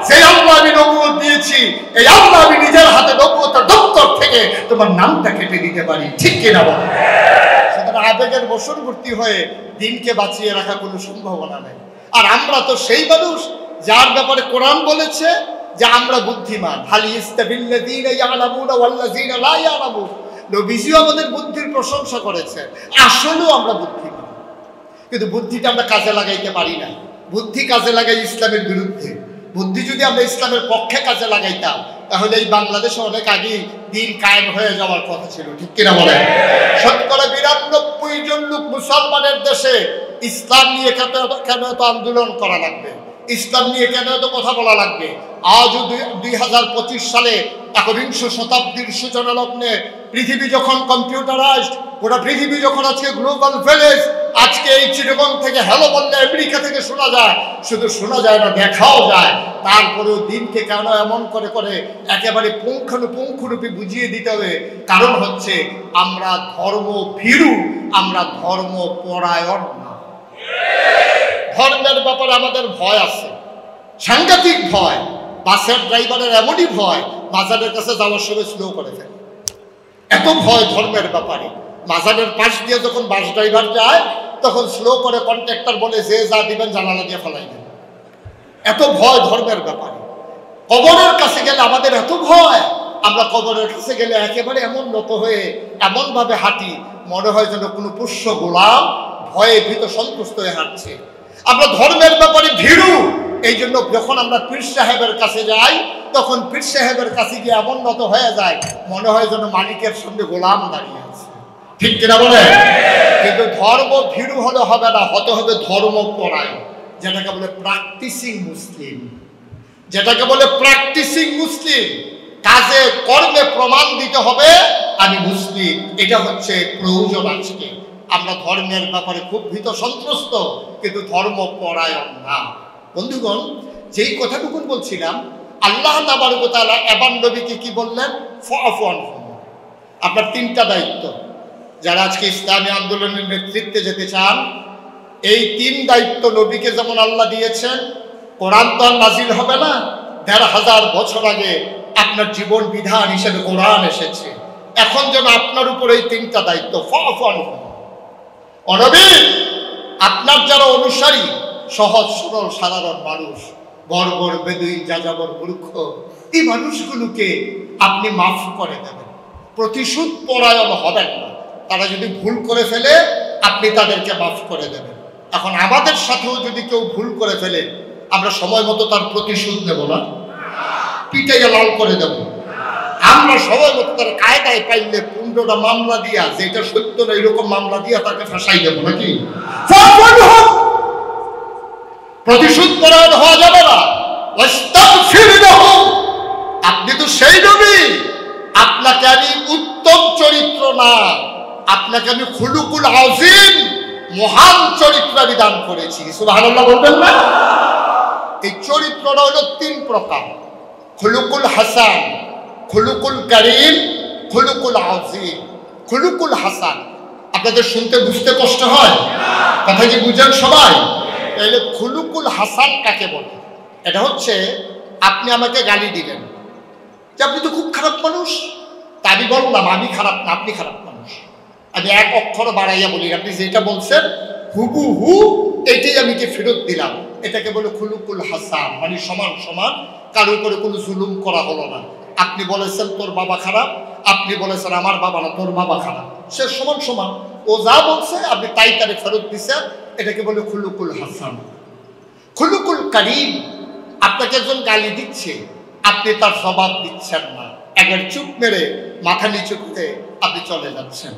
S1: সেই আল্লাহ আমি নবুয়ত দিয়েছি, এই আল্লাহ আমি নিজের হাতে নবুয়তের দপ্তর থেকে তোমার নামটা কেটে দিতে পারি। ঠিক কিনা বলো? সুতরাং আবেগের বশবর্তী হয়ে দিনকে বাঁচিয়ে রাখা কোনো সম্ভাবনা নেই। আর আমরা তো সেই মানুষ যার ব্যাপারে কোরআন বলেছে যে আমরা বুদ্ধিমান। হালি ইস্তাবিল্লাযীনা ইয়ালামুনা ওয়াল্লাযীনা লা ইয়ালামুন। নবীজিও আমাদের বুদ্ধির প্রশংসা করেছে। আসলেও আমরা বুদ্ধিমান, কিন্তু বুদ্ধিটা আমরা কাজে লাগাইতে পারি না। বুদ্ধি কাজে লাগাই ইসলামের বিরুদ্ধে। বুদ্ধি যদি আমরা ইসলামের পক্ষে কাজে লাগাইতাম, তাহলে এই বাংলাদেশে অনেক আগেই দিন কায়েম হয়ে যাওয়ার কথা ছিল। ঠিক কিনা বলেন? শতকরা ৯২ জন লোক মুসলমানের দেশে ইসলাম নিয়ে কেন এত আন্দোলন করা লাগবে? ইসলাম নিয়ে কেন এত কথা বলা লাগবে? আজও ২০২৫ সালে ১বিংশ শতাব্দীর সূচনা লগ্নে পৃথিবী যখন কম্পিউটারাইজড, গোটা পৃথিবী যখন আজকে গ্লোবাল ভিলেজ, আজকে এই চিটাগং থেকে হ্যালো বললে আমেরিকা থেকে শোনা যায়, শুধু শোনা যায় না, দেখাও যায়। তারপরেও দিনকে কেন এমন করে করে একেবারে পুঙ্খানুপুঙ্খরূপে বুঝিয়ে দিতে হবে? কারণ হচ্ছে আমরা ধর্ম ভীরু, আমরা ধর্ম পরায়ণ না। ধর্মের ব্যাপারে আমাদের ভয় আছে, সাংঘাতিক ভয়। বাসের ড্রাইভারের এমনই ভয়, মাজারের কাছে যাওয়ার সময় স্লো করে ফেলে। এত ভয় ধর্মের ব্যাপারে। মাজারের পাশ দিয়ে যখন বাস ড্রাইভার যায়, তখন স্লো করে কন্ট্রাক্টর বলে, যে যা দিবেন জানালা দিয়ে ফেলাই দেন। এত ভয় ধর্মের ব্যাপারে। কবরের কাছে গেলে আমাদের এত ভয়, আমরা কবরের কাছে গেলে একেবারে এমন নত হয়ে এমনভাবে হাঁটি, মনে হয় যেন কোনো পুষ্য গোলাম ভয়ে ভীত সন্তুষ্ট হয়ে হাঁটছে। আমরা ধর্মের ব্যাপারে ভীরু, এই জন্য যখন আমরা পীর সাহেবের কাছে যাই তখন পীর সাহেবের কাছে গিয়ে এমন নত হয়ে যায় মনে হয় যেন মালিকের সঙ্গে গোলাম দাঁড়িয়ে আছে, ঠিক কিনা বলে? কিন্তু ধর্ম ভীরু হলে হবে না, হতে হবে ধর্ম পরায়ণ, যেটাকে বলে প্র্যাকটিসিং মুসলিম, যেটাকে বলে প্র্যাকটিসিং মুসলিম। কাজে কর্মে প্রমাণ দিতে হবে আমি মুসলিম, এটা হচ্ছে প্রয়োজন। আজকে আমরা ধর্মের ব্যাপারে খুব ভীত সন্ত্রস্ত, কিন্তু ধর্ম পরায়ণ না। বন্ধুগণ, যেই কথাটুকুন বলছিলাম, আল্লাহ তাবারক ওয়া তাআলা এবার নবীকে কি বললেন? ফাফু আনহুম। আপনার তিনটা দায়িত্ব, যারা আজকে ইসলামী আন্দোলনের নেতৃত্বে যেতে চান, এই তিন দায়িত্ব নবীকে যেমন আল্লাহ দিয়েছেন। কোরআন তো আর নাজিল হবে না, ১৫০০ বছর আগে আপনার জীবন বিধান হিসেবে কোরআন এসেছে। এখন যেন আপনার উপর এই তিনটা দায়িত্ব। ফাফু আনহুম। নবী, আপনার যারা অনুসারী, সহজ সরল সাধারণ মানুষ, বর্বর বেদুইন যাযাবর মূর্খ, এই মানুষগুলোকে আপনি মাফ করে দেবেন, প্রতিশোধ পরায়ণ হবেন না। তারা যদি ভুল করে ফেলে আপনি তাদেরকে মাফ করে দেবেন। এখন আমাদের সাথেও যদি কেউ ভুল করে ফেলে, আমরা সময় মতো তার প্রতিশোধ নেব না, পিটাইয়া লাল করে দেব। আমরা সময় মতো তার কায়দায় পাইলে 15টা মামলা দিয়া, যেটা সত্য না এরকম মামলা দিয়া তাকে ফাঁসাই দেবো নাকি? প্রতিশোধ পরায়ণ হওয়া যাবে না। আপনি তো সেই নবী, আপনাকে আমি উত্তম চরিত্র না, আপনাকে আমি খুলুকুল আযীম, মহান চরিত্র বিধান করেছি। সুবহানাল্লাহ বলবেন না? এই চরিত্রটা হলো 3 প্রকার: খুলুকুল হাসান, খুলুকুল কারীম, খুলুকুল আযীম। খুলুকুল হাসান আপনাদের শুনতে বুঝতে কষ্ট হয়? কথা কি বুঝেন সবাই? তাহলে খুলুকুল হাসান কাকে বলে? এটা হচ্ছে আপনি আমাকে গালি দিলেন যে আপনি তো খুব খারাপ মানুষ, তা আমি বললাম আমি খারাপ না, আপনি খারাপ মানুষ। আমি এক অক্ষর বাড়াইয়া বলি, আপনি যেটা বলছেন হুবহু এটাই আমি ফেরত দিলাম। এটাকে বলে খুলুকুল হাসান, মানে সমান সমান, কারোর উপরে কোনো জুলুম করা হলো না। আপনি বলেছেন তোর বাবা খারাপ, আপনি বলেছেন আমার বাবা না, তোর বাবা খারাপ, সে সমান সমান। ও যা বলছে আপনি তাই তারে ফেরত দিচ্ছেন, এটাকে বলে খুলুকুল হাসান। খুলুকুল কারীম, আপনাকে একজন গালি দিচ্ছে, আপনি তার জবাব দিচ্ছেন না, একবার চুপ মেরে মাথা নিচু করে আপনি চলে যাচ্ছেন,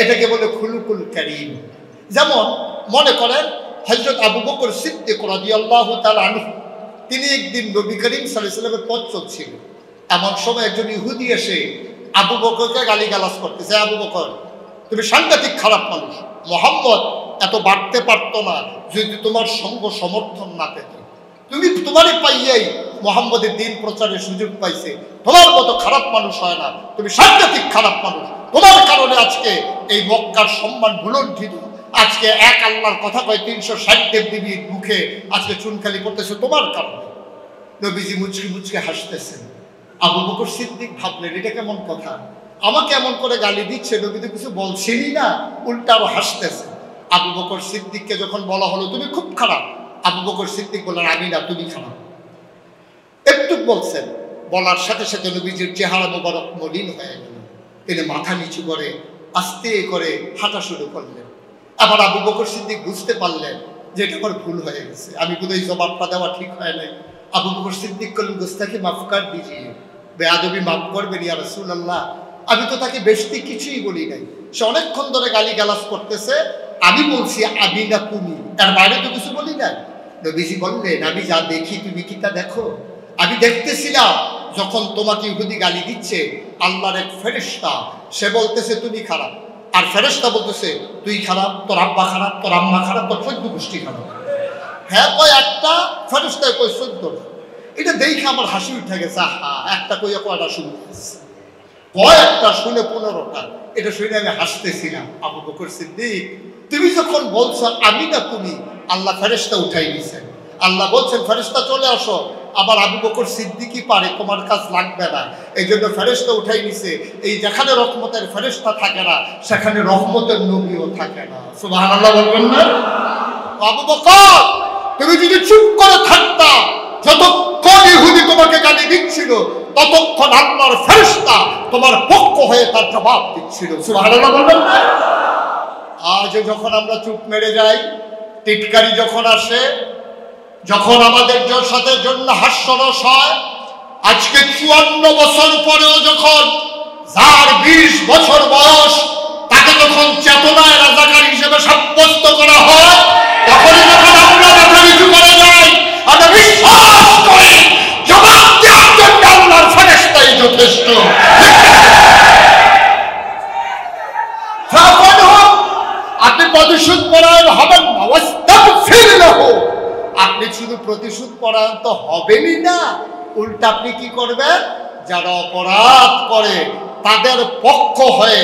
S1: এটাকে বলে খুলুকুল কারীম। যেমন মনে করেন হযরত আবু বকর সিদ্দিক রাদিয়াল্লাহু তাআলা আনহু, তিনি একদিন নবী করিম সাল্লাল্লাহু আলাইহি ওয়াসাল্লামের পথ চলছিল। এমন সময় একজন ইহুদি এসে আবু বকরকে গালিগালাজ করতেছে, আবু বকর তুমি সাংঘাতিক খারাপ মানুষ, মুহাম্মদ এত বাড়তে পারতো না যদি তোমার সঙ্গ সমর্থন না পেত, তুমি তোমারই পাইয়াই মুহাম্মদের দিন প্রচারের সুযোগ পাইছে, তোমার মতো খারাপ মানুষ হয় না, তুমি সাংঘাতিক খারাপ মানুষ, তোমার কারণে আজকে এই মক্কার সম্মান ভুলণ্ঠিত, আজকে এক আল্লাহর কথা কয় 360 দেবদেবীর মুখে আজকে চুনকালি পড়তেছে তোমার কারণে। নবীজি মুচকি মুচকি হাসতেছেন। আবু বকর সিদ্দিক ভাবলেন এটা কেমন কথা, আমাকে এমন করে গালি দিচ্ছে, নবী তো কিছু বলছেনই না, উল্টা আরো হাসতেছে। আবু বকর সিদ্দিককে যখন বলা হলো তুমি খুব খারাপ, আবু বকর সিদ্দিক বললেন আমি না, তুমি খারাপ। একটু বলছেন, বলার সাথে সাথে নবীজির চেহারা মোবারক মলিন হয়ে গেল। তিনি মাথা নিচু করে আস্তে করে হাঁটা শুরু করলেন। আবার আবু বকর সিদ্দিক বুঝতে পারলেন যে এটা আমার ভুল হয়ে গেছে, আমি বোধহয় জবাবটা দেওয়া ঠিক হয় নাই। আবু বকর সিদ্দিক করলেন গোস্তাকে মাফ কর দিজিয়ে, বেয়াদবি মাফ করবেন ইয়া রাসূলুল্লাহ, আমি তো তাকে বেশি কিছুই বলি নাই, সে অনেকক্ষণ ধরে গালিগালাজ করতেছে, আমি বলছি আমি না তুমি, তার বাইরে তো কিছু বলি নাই। নবীজি বললেন আমি যা দেখি তুমি কি তা দেখো? আমি দেখতেছিলাম যখন তোমাকে ইহুদি গালি দিচ্ছে, আল্লাহর এক ফেরেশতা সে বলতেছে তুমি খারাপ, আর ফেরেশতা বলতেছে তুই খারাপ, তোর আব্বা খারাপ, তোর আম্মা খারাপ, তোর 14 গোষ্ঠী খারাপ। হ্যাঁ কয় একটা, ফেরেশতায় কয় 14টা। এটা দেখে আমার হাসি উঠে গেছে, আহা একটা কইয়া কয়টা শুনতেছে, কয়েকটা শুনে 15টা, এটা শুনে আমি হাসতেছিলাম। আবু বকর সিদ্দিক তুমি যখন বলছো আমি না তুমি, আল্লাহ ফেরেশতা উঠাই দিয়েছেন, আল্লাহ বলছেন ফেরেশতা চলে আসো, আবার আবু বকর সিদ্দিকই পারে, তোমার কাজ লাগবে না, এই জন্য ফেরেশতা উঠাই নিছে। এই যেখানে রহমতের ফেরেশতা থাকে না সেখানে রহমতের নবীও থাকে না। সুবহানাল্লাহ বলবেন না? আবু বকর তুমি যদি চুপ করে থাকতা, যতক্ষণ ইহুদি তোমাকে গালি দিচ্ছিল ততক্ষণ আল্লাহর ফেরেশতা তোমার পক্ষ হয়ে তার জবাব দিচ্ছিল। সুবহানাল্লাহ বলবেন না? আজ যখন আমরা চুপ মেরে যাই, টিটকারি যখন আসে, যখন আমাদের সাথে জন্য হাস্যরস হয়, আজকে 54 বছর পরেও যখন যার 20 বছর বয়স তাকে যখন চেতনায় রাজাকার হিসেবে সাব্যস্ত করা হয়, তখনই যখন আমরা মাথা নিচু করে যাই, আমরা বিশ্বাস করি জবাব দেওয়ার জন্য আল্লাহর ফেরেশতাই যথেষ্ট। আপনি প্রতিশোধ পরায়ণ হবেন না, ওয়াস্তাগফির লাহু, আপনি শুধু প্রতিশোধ পরায়ণ তো হবেনই না, উল্টা আপনি কি করবেন, যারা অপরাধ করে তাদের পক্ষ হয়ে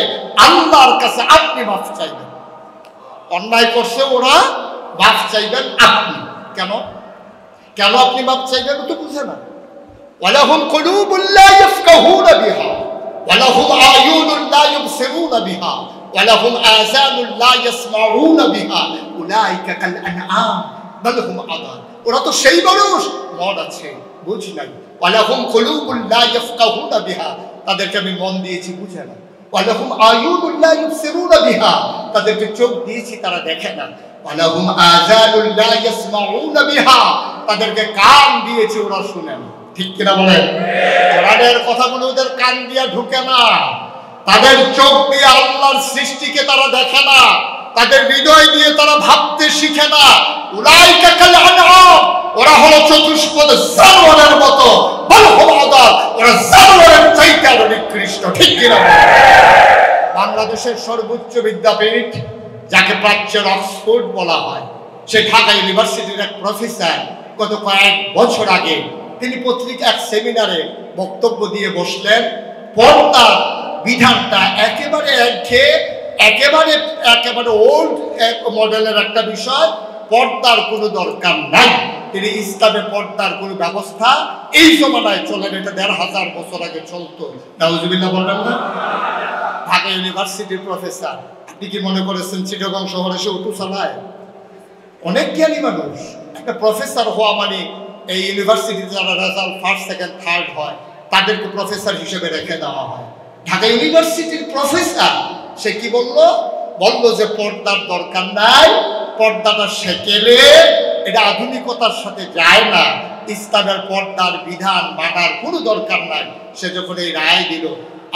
S1: আল্লাহর কাছে আপনি মাফ চাইবেন। অন্যায় করছে ওরা, মাফ চাইবেন আপনি। কেন কেন আপনি মাফ চাইবেন তো বুঝে না। ওয়ালাহুম কুলুবুন লা ইয়াফকাহুনা বিহা ওয়ালাহুম আয়ুনুন লা ইবসিরুনা বিহা ওয়ালাহুম আযানুন লা ইয়াসমাউনা বিহা উলাইকা কাল আনআম বাল হুম আদাল। ওরা তো সেই মানুষ, মন আছে বুঝ নাই। ওয়ালাহুম কুলুবুন লা ইয়াফকাহুনা বিহা, তাদেরকে আমি মন দিয়েছি বুঝে না। ওয়ালাহুম আয়ুনুন লা ইবসিরুনা বিহা, তাদেরকে চোখ দিয়েছি তারা দেখে না। ওয়ালাহুম আযানুন লা ইয়াসমাউনা বিহা, তাদেরকে কান দিয়েছি ওরা শুনে না। ঠিক কিনা বলেন? কোরআনের কথাগুলো ওদের কান দিয়ে ঢুকে না, তাদের চোখ দিয়ে আল্লাহর সৃষ্টিকে তারা দেখে না, তাদের হৃদয় দিয়ে তারা ভাবতে শিখে না। উলাইকা কাল আনআম, ওরা হলো চতুষ্পদ জানোয়ারের মতো, বল হুম আদাল, ওরা জানোয়ারের চাইতে আরো নিকৃষ্ট। ঠিক কিনা? বাংলাদেশের সর্বোচ্চ বিদ্যাপীঠ যাকে প্রাচ্যের অক্সফোর্ড বলা হয়, সে ঢাকা ইউনিভার্সিটির এক প্রফেসর গত কয়েক বছর আগে তিনি পত্রিকা এক সেমিনারে বক্তব্য দিয়ে বসলেন, পর্দার বিধানটা একেবারে একঘেয়ে, একেবারে ওল্ড মডেলের একটা বিষয়, পর্দার কোনো দরকার নাই। তিনি ইসলামে পর্দার কোনো ব্যবস্থা এই জমানায় চলেন, এটা 1500 বছর আগে চলতো। নাউজুবিল্লাহ বলবেন না? ঢাকা ইউনিভার্সিটির প্রফেসর, আপনি কি মনে করেছেন চিটাগং শহরে সে উঠু চালায়? অনেক জ্ঞানী মানুষ। একটা প্রফেসর হওয়া মানে এই ইউনিভার্সিটিতে যারা রেজাল্ট ফার্স্ট সেকেন্ড থার্ড হয় তাদেরকে প্রফেসর হিসেবে রেখে দেওয়া হয়। ঢাকা ইউনিভার্সিটির প্রফেসর সে কি বললো যে পর্দার দরকার নাই, পর্দাটা সেকেলে, এটা আধুনিকতার সাথে যায় না, ইসলামের পর্দার বিধান মানার কোনো দরকার নাই। সে যখন এই রায় দিল,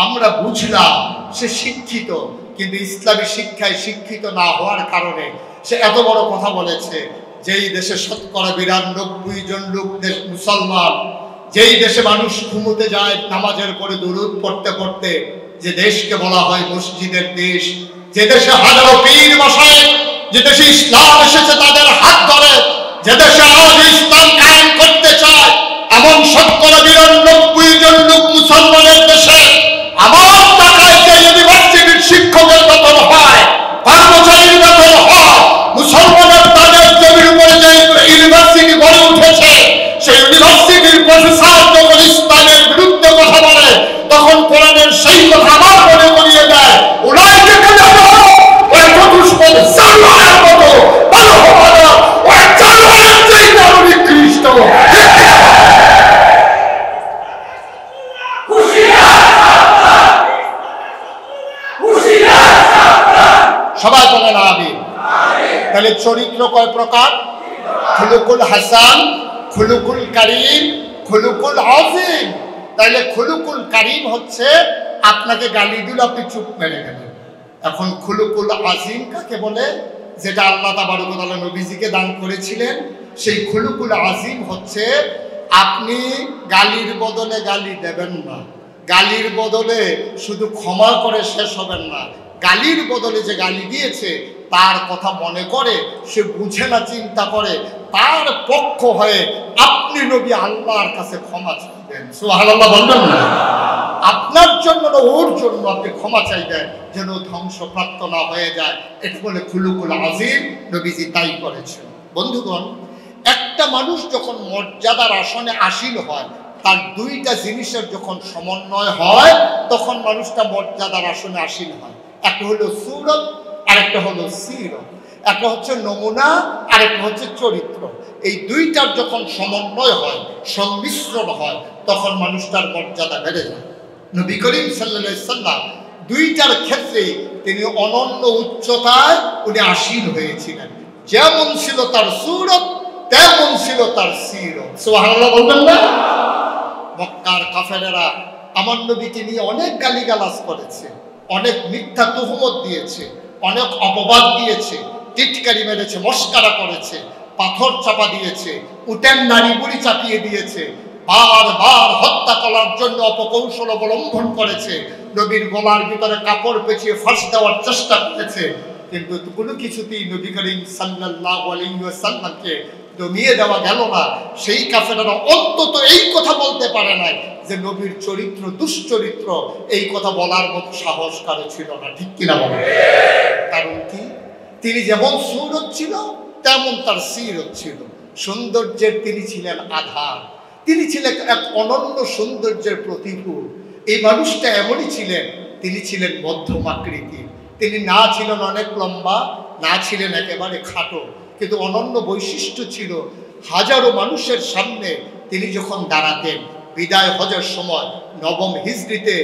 S1: আমরা বুঝলাম সে শিক্ষিত, কিন্তু ইসলামী শিক্ষায় শিক্ষিত না হওয়ার কারণে সে এত বড় কথা বলেছে। যেই দেশে শতকরা 92 জন লোক দেশ মুসলমান, যেই দেশে মানুষ ঘুমোতে যায় নামাজের পরে দুরূদ পড়তে পড়তে, যে দেশকে বলা হয় মসজিদের দেশ, যে দেশে হাজারো পীর বসায়, যে দেশে ইসলাম এসেছে তাদের হাত ধরে, যে দেশে আজ ইসলাম কায়েম করতে চায়, এমন শতকরা 92 জন লোক মুসলমানের দেশে আমার টাকায় যে ইউনিভার্সিটির শিক্ষকের বেতন হয়, কর্মচারীর বেতন হয়, মুসলমানের তাদের জমির উপরে যে ইউনিভার্সিটি গড়ে উঠেছে, সেই ইউনিভার্সিটির প্রফেসর যখন ইসলামের বিরুদ্ধে কথা বলে, তখন কোরআনের সেই কথা আমার মনে করিয়ে দেয়, উলাইকা কাল আনআম, ওই চতুষ্পদ জানোয়ারের মতো, বল হুম আদাল, ওই জানোয়ারের চাইতে আরো নিকৃষ্ট। সবাই বলেন আমিন। তাহলে চরিত্র কয় প্রকার? খুলুকুল হাসান, খুলুকুল কারীম, খুলুকুল আযীম। তাহলে খুলুকুল কারীম হচ্ছে আপনাকে গালি দিল, আপনি চুপ মেরে গেলেন। এখন খুলুকুল আযীম কাকে বলে? যেটা আল্লাহ তাবারক ওয়া তাআলা নবীজিকে দান করেছিলেন, সেই খুলুকুল আযীম হচ্ছে আপনি গালির বদলে গালি দেবেন না, গালির বদলে শুধু ক্ষমা করে শেষ হবেন না, গালির বদলে যে গালি দিয়েছে তার কথা মনে করে, সে বুঝে না চিন্তা করে, তার পক্ষ হয়ে আপনি নবী আল্লাহর কাছে ক্ষমা চাইবেন। সুবহানাল্লাহ বলবেন না? আপনার জন্য না ওর জন্য আপনি ক্ষমা চাইবেন, যেন ধ্বংসপ্রাপ্ত না হয়ে যায়। এটা বলে খুলুকুল আযীম, নবীজি তাই করেছেন। বন্ধুগণ, একটা মানুষ যখন মর্যাদার আসনে আসীন হয়, তার দুইটা জিনিসের যখন সমন্বয় হয়, তখন মানুষটা মর্যাদার আসনে আসীন হয়। একটা হলো সূরত, আরেকটা হলো সিরত। একটা হচ্ছে নমুনা, আরেকটা হচ্ছে চরিত্র। এই দুইটার যখন সমন্বয় হয়, সংমিশ্রণ হয়, তখন মানুষটার মর্যাদা বেড়ে যায়। নবী করিম সাল্লাল্লাহু আলাইহি সাল্লাম দুইটার ক্ষেত্রে তিনি অনন্য উচ্চতায় উনি আসীন হয়েছিলেন। যেমন ছিল তার সূরত, তেমন ছিল তার সিরত। সুবহানাল্লাহ বলবেন না? মক্কার কাফেরেরা আমার নবীকে নিয়ে অনেক গালিগালাজ করেছে, অনেক মিথ্যা তুহমত দিয়েছে, অনেক অপবাদ দিয়েছে, টিটকারি মেরেছে, মস্কারা করেছে, পাথর চাপা দিয়েছে, উটের নাড়ি বুড়ি চাপিয়ে দিয়েছে, বারবার হত্যা করার জন্য অপকৌশল অবলম্বন করেছে, নবীর গলার ভিতরে কাপড় পেঁচিয়ে ফাঁস দেওয়ার চেষ্টা করেছে। কিন্তু কোনো কিছুতেই নবী করিম সাল্লাল্লাহু আলাইহি ওয়াসাল্লামকে দমিয়ে দেওয়া গেল না। সেই কাফেররা অন্তত এই কথা বলতে পারে নাই যে নবীর চরিত্র দুশ্চরিত্র, এই কথা বলার মতো সাহস কারো ছিল না। ঠিক কিনা বলেন? কারণ কি? তিনি যেমন সুরত ছিল তেমন তার সিরত ছিল। সৌন্দর্যের তিনি ছিলেন আধার, তিনি ছিলেন এক অনন্য সৌন্দর্যের প্রতিভূ। এই মানুষটা এমনই ছিলেন, তিনি ছিলেন মধ্যম আকৃতির। তিনি না ছিলেন অনেক লম্বা, না ছিলেন একেবারে খাটো, কিন্তু অনন্য বৈশিষ্ট্য ছিল। হাজারো মানুষের সামনে তিনি যখন দাঁড়াতেন, বিদায় হজের সময় নবম হিজরিতে,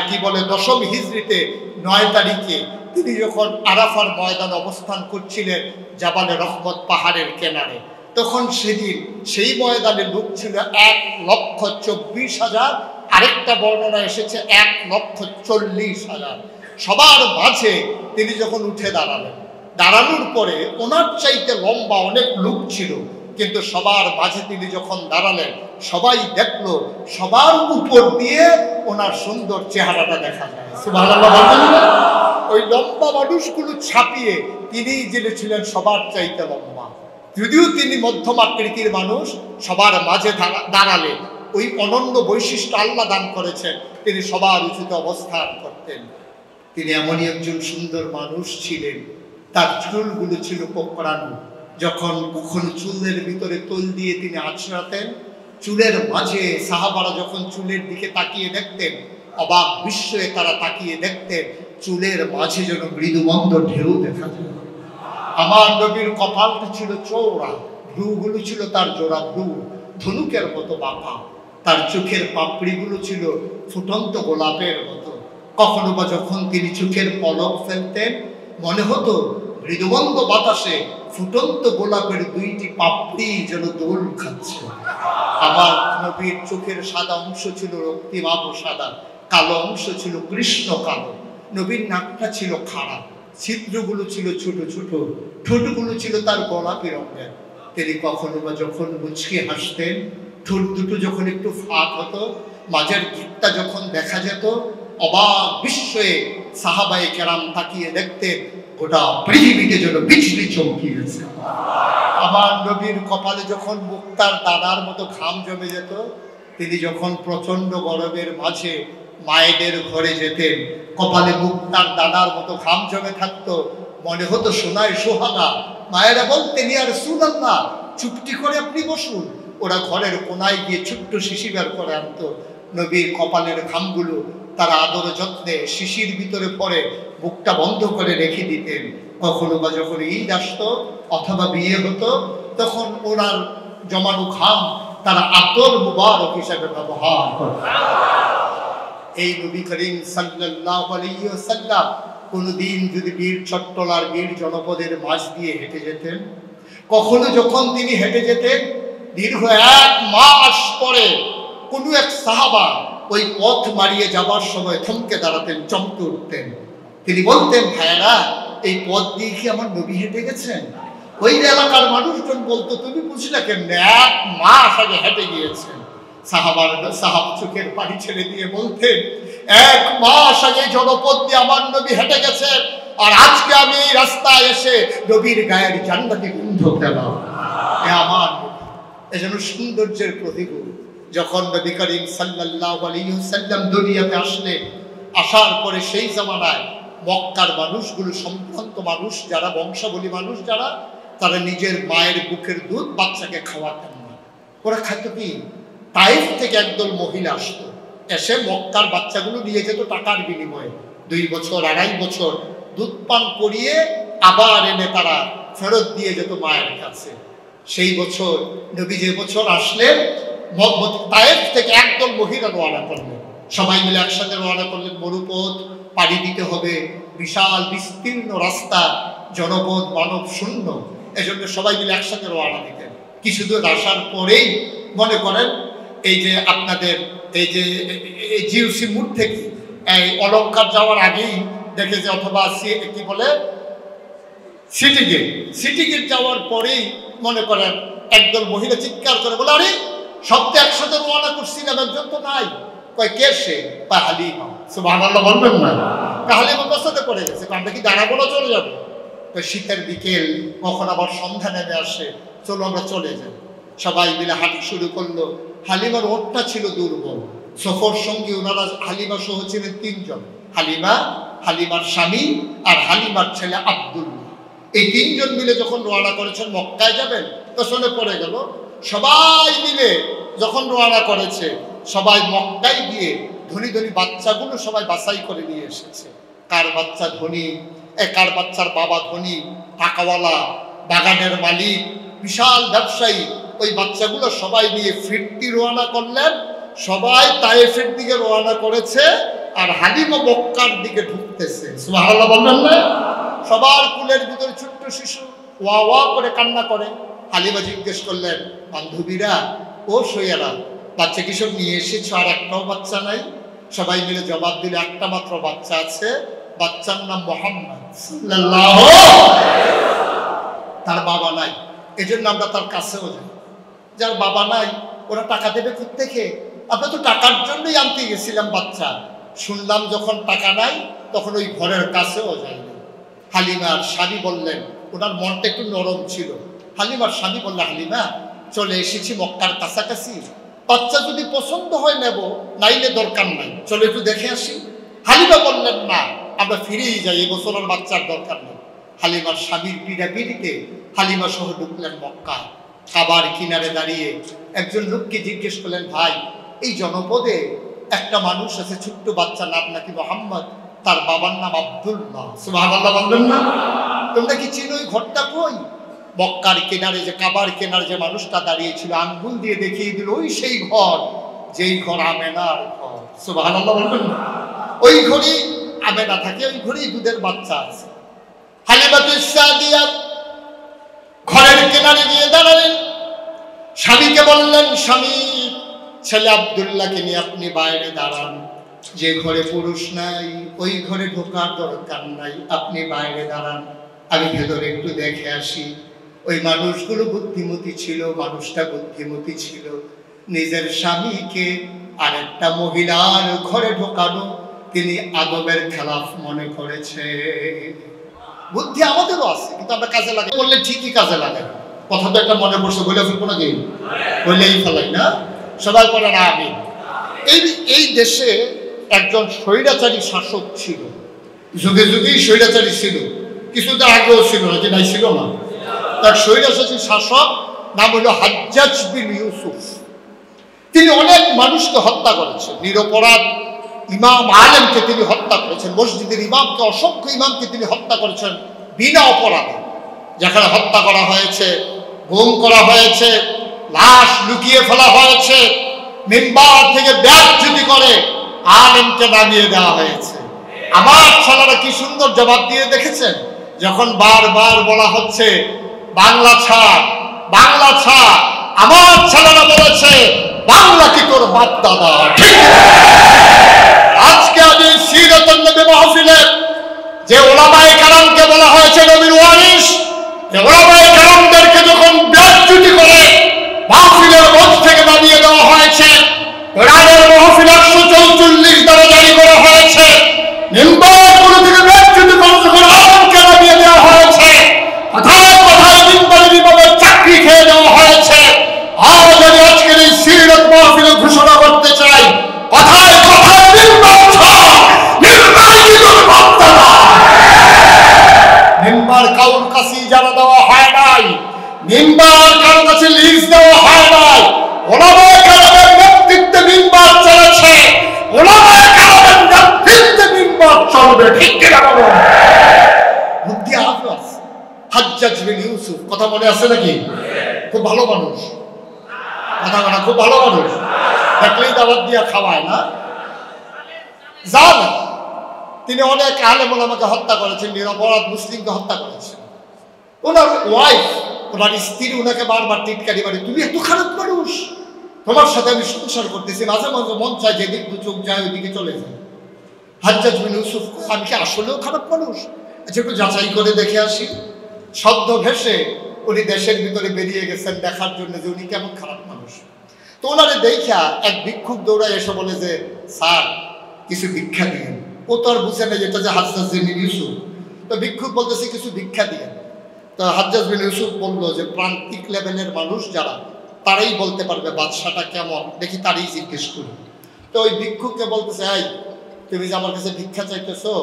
S1: কি বলে 10ম হিজরিতে 9 তারিখে তিনি যখন আরাফার ময়দান অবস্থান করছিলেন জাবালে রহমত পাহাড়ের কিনারে, তখন সেদিন সেই ময়দানে লোক ছিল 1,24,000, আরেকটা বর্ণনা এসেছে 1,40,000। সবার মাঝে তিনি যখন উঠে দাঁড়ালেন, দাঁড়ানোর পরে ওনার চাইতে লম্বা অনেক লোক ছিল, কিন্তু সবার মাঝে তিনি যখন দাঁড়ালেন সবাই দেখলো সবার উপর দিয়ে ওনার সুন্দর চেহারাটা দেখা যায়। সুবহানাল্লাহ বলবেন না? ওই লম্বা মানুষগুলো ছাপিয়ে তিনি যিনি ছিলেন সবার চাইতে লম্বা, যদিও তিনি মধ্যম আকৃতির মানুষ, সবার মাঝে দাঁড়ালে ওই অনন্য বৈশিষ্ট্য আল্লাহ দান করেছেন, তিনি সবার উঁচুতে অবস্থান করতেন। তিনি এমনই একজন সুন্দর মানুষ ছিলেন, তার চুলগুলো ছিল কোঁকড়ানো। যখন কখনো চুলের ভিতরে তোল দিয়ে তিনি আছড়াতেন, চুলের মাঝে সাহাবারা যখন চুলের দিকে তাকিয়ে দেখতেন, অবাক বিস্ময়ে তারা তাকিয়ে দেখতেন চুলের মাঝে যেন মৃদুমন্দ ঢেউ দেখা যায়। আমার নবীর কপালটা ছিল চওড়া, ভ্রুগুলো ছিল তার জোড়া ভ্রু, ধনুকের মতো বাঁকা। তার চোখের পাপড়িগুলো ছিল ফুটন্ত গোলাপের মতো। কখনো বা যখন তিনি চোখের পলক ফেলতেন, মনে হতো মৃদুমন্দ বাতাসে ফুটন্ত গোলাপের 2টি পাপড়ি যেন দোল খাচ্ছে। আমার নবীর চোখের সাদা অংশ ছিল রক্তিমাভ সাদা, কালো অংশ ছিল কৃষ্ণ কালো। নবীর নাকটা ছিল খাড়া, ছিদ্রগুলো ছিল ছোট ছোট, ঠোঁটগুলো ছিল তার গোলাপি রঙের। তিনি কখনো বা যখন মুচকি হাসতেন, ঠোঁট দুটো যখন একটু ফাঁক হতো, মাঝের দিকটা যখন দেখা যেত, অবাক বিস্ময়ে সাহাবায়ে কেরাম তাকিয়ে দেখতেন গোটা পৃথিবীতে যেন বিজলি চমকিয়েছে। আমার নবীর কপালে যখন মুক্তার দানার মতো ঘাম জমে যেত, তিনি যখন প্রচন্ড গরমের মাঝে মায়েদের ঘরে যেতেন, কপালে মুক্তার দানার মতো ঘাম জমে থাকতো, মনে হতো সোনায় সোহাগা। মায়েরা বলতেন, ইয়া রাসূলুল্লাহ, চুপটি করে আপনি বসুন। ওরা ঘরের কোনায় গিয়ে ছোট্ট শিশি বের করে আনতো। নবীর কপালের ঘামগুলো তারা আদর যত্নে শিশির ভিতরে পরে বুকটা বন্ধ করে রেখে দিতেন। কখনো বা যখন ঈদ আসতো অথবা বিয়ে হতো, তখন ওনার জমানো ঘাম তারা আতর মুবারক হিসাবে ব্যবহার করত। এই নবী করিম সাল্লাল্লাহু আলাইহি ওয়াসাল্লাম কোনদিন যদি বীর চট্টলার বীর জনপদের মাঝ দিয়ে হেঁটে যেতেন, কখনো যখন তিনি হেঁটে যেতেন, দীর্ঘ 1 মাস পরে কোনো এক সাহাবা ওই পথ মারিয়ে যাবার সময় থমকে দাঁড়াতেন, চমকে উঠতেন। তিনি বলতেন, ভাইরা, এই পথ দিয়ে কি আমার নবী হেঁটে গেছেন? ওই এলাকার মানুষজন বলতো, তুমি বুঝলে কেমনে? 1 মাস আগে হেঁটে গিয়েছেন। সাহাব চোখের পানি ছেড়ে দিয়ে বলতেন, 1 মাস আগে জনপদ দিয়ে আমার নবী হেঁটে গেছেন, আর আজকে আমি এই রাস্তায় এসে নবীর গায়ের জান্নাতি গন্ধ পেলাম। আমার এজন্য সৌন্দর্যের প্রতীক। যখন নবী করিম সাল্লাল্লাহু আলাইহি ওয়াসাল্লাম দুনিয়াতে আসলেন, আসার পরে সেই জামানায় মক্কার মানুষগুলো, সম্ভ্রান্ত মানুষ যারা, বংশাবলী মানুষ যারা, তারা নিজের মায়ের বুকের দুধ বাচ্চাকে খাওয়াতেন না। ওরা খাইত কি? তাইফ থেকে একদল মহিলা আসতো, এসে মক্কার বাচ্চাগুলো নিয়ে যেত টাকার বিনিময়ে। 2 বছর 2.5 বছর দুধ পান করিয়ে আবার এনে তারা ফেরত দিয়ে যেত মায়ের কাছে। সেই বছর নবী যে বছর আসলেন, তাইফ থেকে একদল মহিলা রওনা করলেন। সবাই মিলে একসাথে রওনা করলেন। মরুপথ পাড়ি দিতে হবে, বিশাল বিস্তীর্ণ রাস্তা, জনপদ মানব শূন্য, এজন্য সবাই মিলে একসাথে রওনা দিতেন। কিছু দূর আসার পরেই মনে করেন এই যে আপনাদের এই যে জিওসি মোড় থেকে এই অলঙ্কার যাওয়ার আগেই দেখেছে, অথবা কি বলে সিটি গেট যাওয়ার পরেই মনে করেন একদল মহিলা চিৎকার করে বলে, আরে সব তো একসাথে রওনা করছিলাম, একজন তো নাই। কয় কে সে? হালিমা। সুবহানাল্লাহ বলবেন না? হালিমা বসাতে পড়ে গেছে। আমরা কি দাঁড়াবো না চলে যাবো? শীতের বিকেল, কখন আবার সন্ধ্যা নেমে আসে, চলো আমরা চলে যাই। সবাই মিলে হাঁটা শুরু করলো। হালিমার ওঠটা ছিল দুর্বল। সফর সঙ্গী ওনারা হালিমা সহ ছিলেন 3 জন, হালিমা, হালিমার স্বামী আর হালিমার ছেলে আব্দুল্লাহ। এই 3 জন মিলে যখন রওনা করেছেন মক্কায় যাবেন, পেছনে পড়ে গেল। সবাই মিলে যখন রওনা করেছে, সবাই মক্কায় গিয়ে ধনী ধনী বাচ্চাগুলো সবাই বাছাই করে নিয়ে এসেছে। কার বাচ্চা ধনী, কার বাচ্চার বাবা ধনী, টাকাওয়ালা, বাগানের মালিক, বিশাল ব্যবসায়ী। ওই বাচ্চাগুলো সবাই নিয়ে ফিরতি রওনা করলেন। সবাই তায়েফের দিকে রওনা করেছে, আর হালিমা মক্কার দিকে ঢুকতেছে। সুবহানাল্লাহ বলবেন না? সবার কুলের ভিতরে ছোট্ট শিশু ওয়া ওয়া করে কান্না করে। হালিমা জিজ্ঞেস করলেন, বান্ধবীরা, ও সৈয়ারা, বাচ্চা কিসব নিয়ে এসেছো? আর একটাও বাচ্চা নাই? সবাই মিলে জবাব দিল, একটা মাত্র বাচ্চা আছে, বাচ্চার নাম মুহাম্মদ সাল্লাল্লাহু আলাইহি ওয়াসাল্লাম। তার বাবা নাই, এজন্য আমরা তার কাছেও যাই। যার বাবা নাই ওরা টাকা দেবে কোত্থেকে? আমরা তো টাকার জন্যই আনতে গেছিলাম বাচ্চা। শুনলাম যখন টাকা নাই, তখন ওই ঘরের কাছেও যাইনি। হালিমার স্বামী বললেন, ওনার মনটা একটু নরম ছিল। হালিমার স্বামী বললেন, হালিমা, চলে এসেছি মক্কার কাছাকাছি, বাচ্চা যদি পছন্দ হয় নেব, নাইলে দরকার নাই, চলে একটু দেখে আসি। হালিমা বললেন, না, আমরা ফিরেই যাই, এবছর আর বাচ্চার দরকার নেই। হালিমার স্বামীর পিড়াপিড়িতে হালিমা সহ ঢুকলেন মক্কা। খাবার কিনারে দাঁড়িয়ে একজন লোককে জিজ্ঞেস করলেন, ভাই, এই জনপদে একটা মানুষ আছে, ছোট্ট বাচ্চা, নাম নাকি মোহাম্মদ, তার বাবার নাম আব্দুল্লাহ। সুবহানাল্লাহ বলবেন না? তোমরা কি চিনো ওই ঘরটা কই? মক্কার কিনারে যে কাবার কিনারে যে মানুষটা দাঁড়িয়েছিল, আঙ্গুল দিয়ে দেখিয়ে দিল, ওই সেই ঘর, যেই ঘর আমেনার ঘর। সুবহানাল্লাহ বলবেন না? ওই ঘরেই আমেনা থাকে, ওই ঘরেই দুধের বাচ্চা আছে। হালিমাতুস সাদিয়া ঘরের কিনারে গিয়ে দাঁড়ালেন। স্বামীকে বললেন, স্বামী, ছেলে আব্দুল্লাহকে নিয়ে আপনি বাইরে দাঁড়ান। যে ঘরে পুরুষ নাই ওই ঘরে ঢোকার দরকার নাই, আপনি বাইরে দাঁড়ান, আমি ভেতরে একটু দেখে আসি। ওই মানুষগুলো বুদ্ধিমতী ছিল, মানুষটা বুদ্ধিমতী ছিল। নিজের স্বামীকে আরেকটা মহিলার ঘরে ঢোকানো তিনি আদবের খেলাফ মনে করেছে। বুদ্ধি আমাদেরও আছে, কিন্তু আমরা কাজে লাগে বললে ঠিকই কাজে লাগে। কথা তো একটা মনে পড়ছে, বলে ফেলবো নাকি? বললেই ফেলাই না? সবাই বলে না আমি। এই দেশে একজন স্বৈরাচারী শাসক ছিল, যুগে যুগেই স্বৈরাচারী ছিল, কিছুটা আগেও ছিল না, যে নাই ছিল না। তার স্বৈরাচারী শাসক নাম হলো হাজ্জাজ বিন ইউসুফ। তিনি অনেক মানুষকে হত্যা করেছেন, নিরপরাধ ইমাম আলেমকে তিনি হত্যা করেছেন, মসজিদের ইমামকে, অসংখ্য ইমামকে তিনি হত্যা করেছেন বিনা অপরাধে। যেখানে হত্যা করা হয়েছে, গুম করা হয়েছে, লাশ লুকিয়ে ফেলা হয়েছে, মিম্বার থেকে বেয়াদবি করে আলেমকে নামিয়ে দেওয়া হয়েছে। আমার ছেলেরা কি সুন্দর জবাব দিয়ে দেখেছেন, যখন বারবার বলা হচ্ছে বাংলা ছাড়, বাংলা ছাড়, আমার ছেলেরা বলেছে, বাংলা কি তোর বাপ দাদা? ঠিক আজকে আমি সিরাতুন নবী মাহফিলে যে ওলামায়ে কেরামকে বলা হয়েছে নবীর ওয়ারিস, যে ওলামায়ে কেরামদেরকে যখন বেয়াদবি করে মাহফিলের মঞ্চ থেকে নামিয়ে দেওয়া হয়েছে, কোরআনের মাহফিল 144 দ্বারা জারি করা হয়েছে, মিম্বারগুলো থেকে বেয়াদবি করে যখন আলেমকে নামিয়ে দেওয়া হয়েছে, কথায় কথায় মিম্বারের ইমামের চাকরি খেয়ে দেওয়া হয়েছে। আজ আমি আজকের এই সিরাত মাহফিলে ঘোষণা করতে চাই, কথায় কথায় মিম্বার ছাড়, মিম্বার ইমাম বাপ্তারা। মিম্বার কাউর কাছে ইজারা দেওয়া হয় নাই, মিম্বার কারোর কাছে লিজ দেওয়া হয় নাই। ওলামায়ে কেরামের নেতৃত্বে মিম্বার চলেছে, ওলামায়ে কেরামের নেতৃত্বে মিম্বার চলবে। ঠিক কিনা বলুন? বুদ্ধি আজও আছে। হাজ্জাজ বিন ইউসুফ, কথা মনে আছে নাকি? খুব ভালো মানুষ, কথা বলা খুব ভালো মানুষ, দেখলেই দাওয়াত দিয়ে খাওয়ায় না। জান তিনি অনেক আলেম ওলামাকে হত্যা করেছেন, নিরপরাধ মুসলিমকে হত্যা করেছেন। ওনার ওয়াইফ তোমার স্ত্রী ওনাকে বারবার টিটকারি মারে, তুমি এত খারাপ মানুষ, তোমার সাথে আমি সংসার করতেছি, মাঝে মাঝে মন চায় যেদিক দু চোখ যায় ওইদিকে চলে যায়। হাজ্জাজ বিন ইউসুফ আমি কি আসলেও খারাপ মানুষ? আচ্ছা একটু যাচাই করে দেখে আসি। শব্দ ভেসে উনি দেশের ভিতরে বেরিয়ে গেছেন দেখার জন্য যে উনি কেমন খারাপ মানুষ। তো ওনারে দেখা এক ভিক্ষুক দৌড়ায় এসে বলে যে স্যার কিছু ভিক্ষা দিয়ে। ও তো আর বুঝে না যেটা যে হাজ্জাজ বিন ইউসুফ। তো ভিক্ষুক বলতেছে কিছু ভিক্ষা দিয়ে। তো হাজ্জাজ বিন ইউসুফ বললো যে প্রান্তিক লেভেলের মানুষ যারা তারাই বলতে পারবে বাদশাটা কেমন, দেখি তারই জিজ্ঞেস করি। তো ওই ভিক্ষুককে বলতেছে এই তুমি যে আমার কাছে ভিক্ষা চাইতেছো,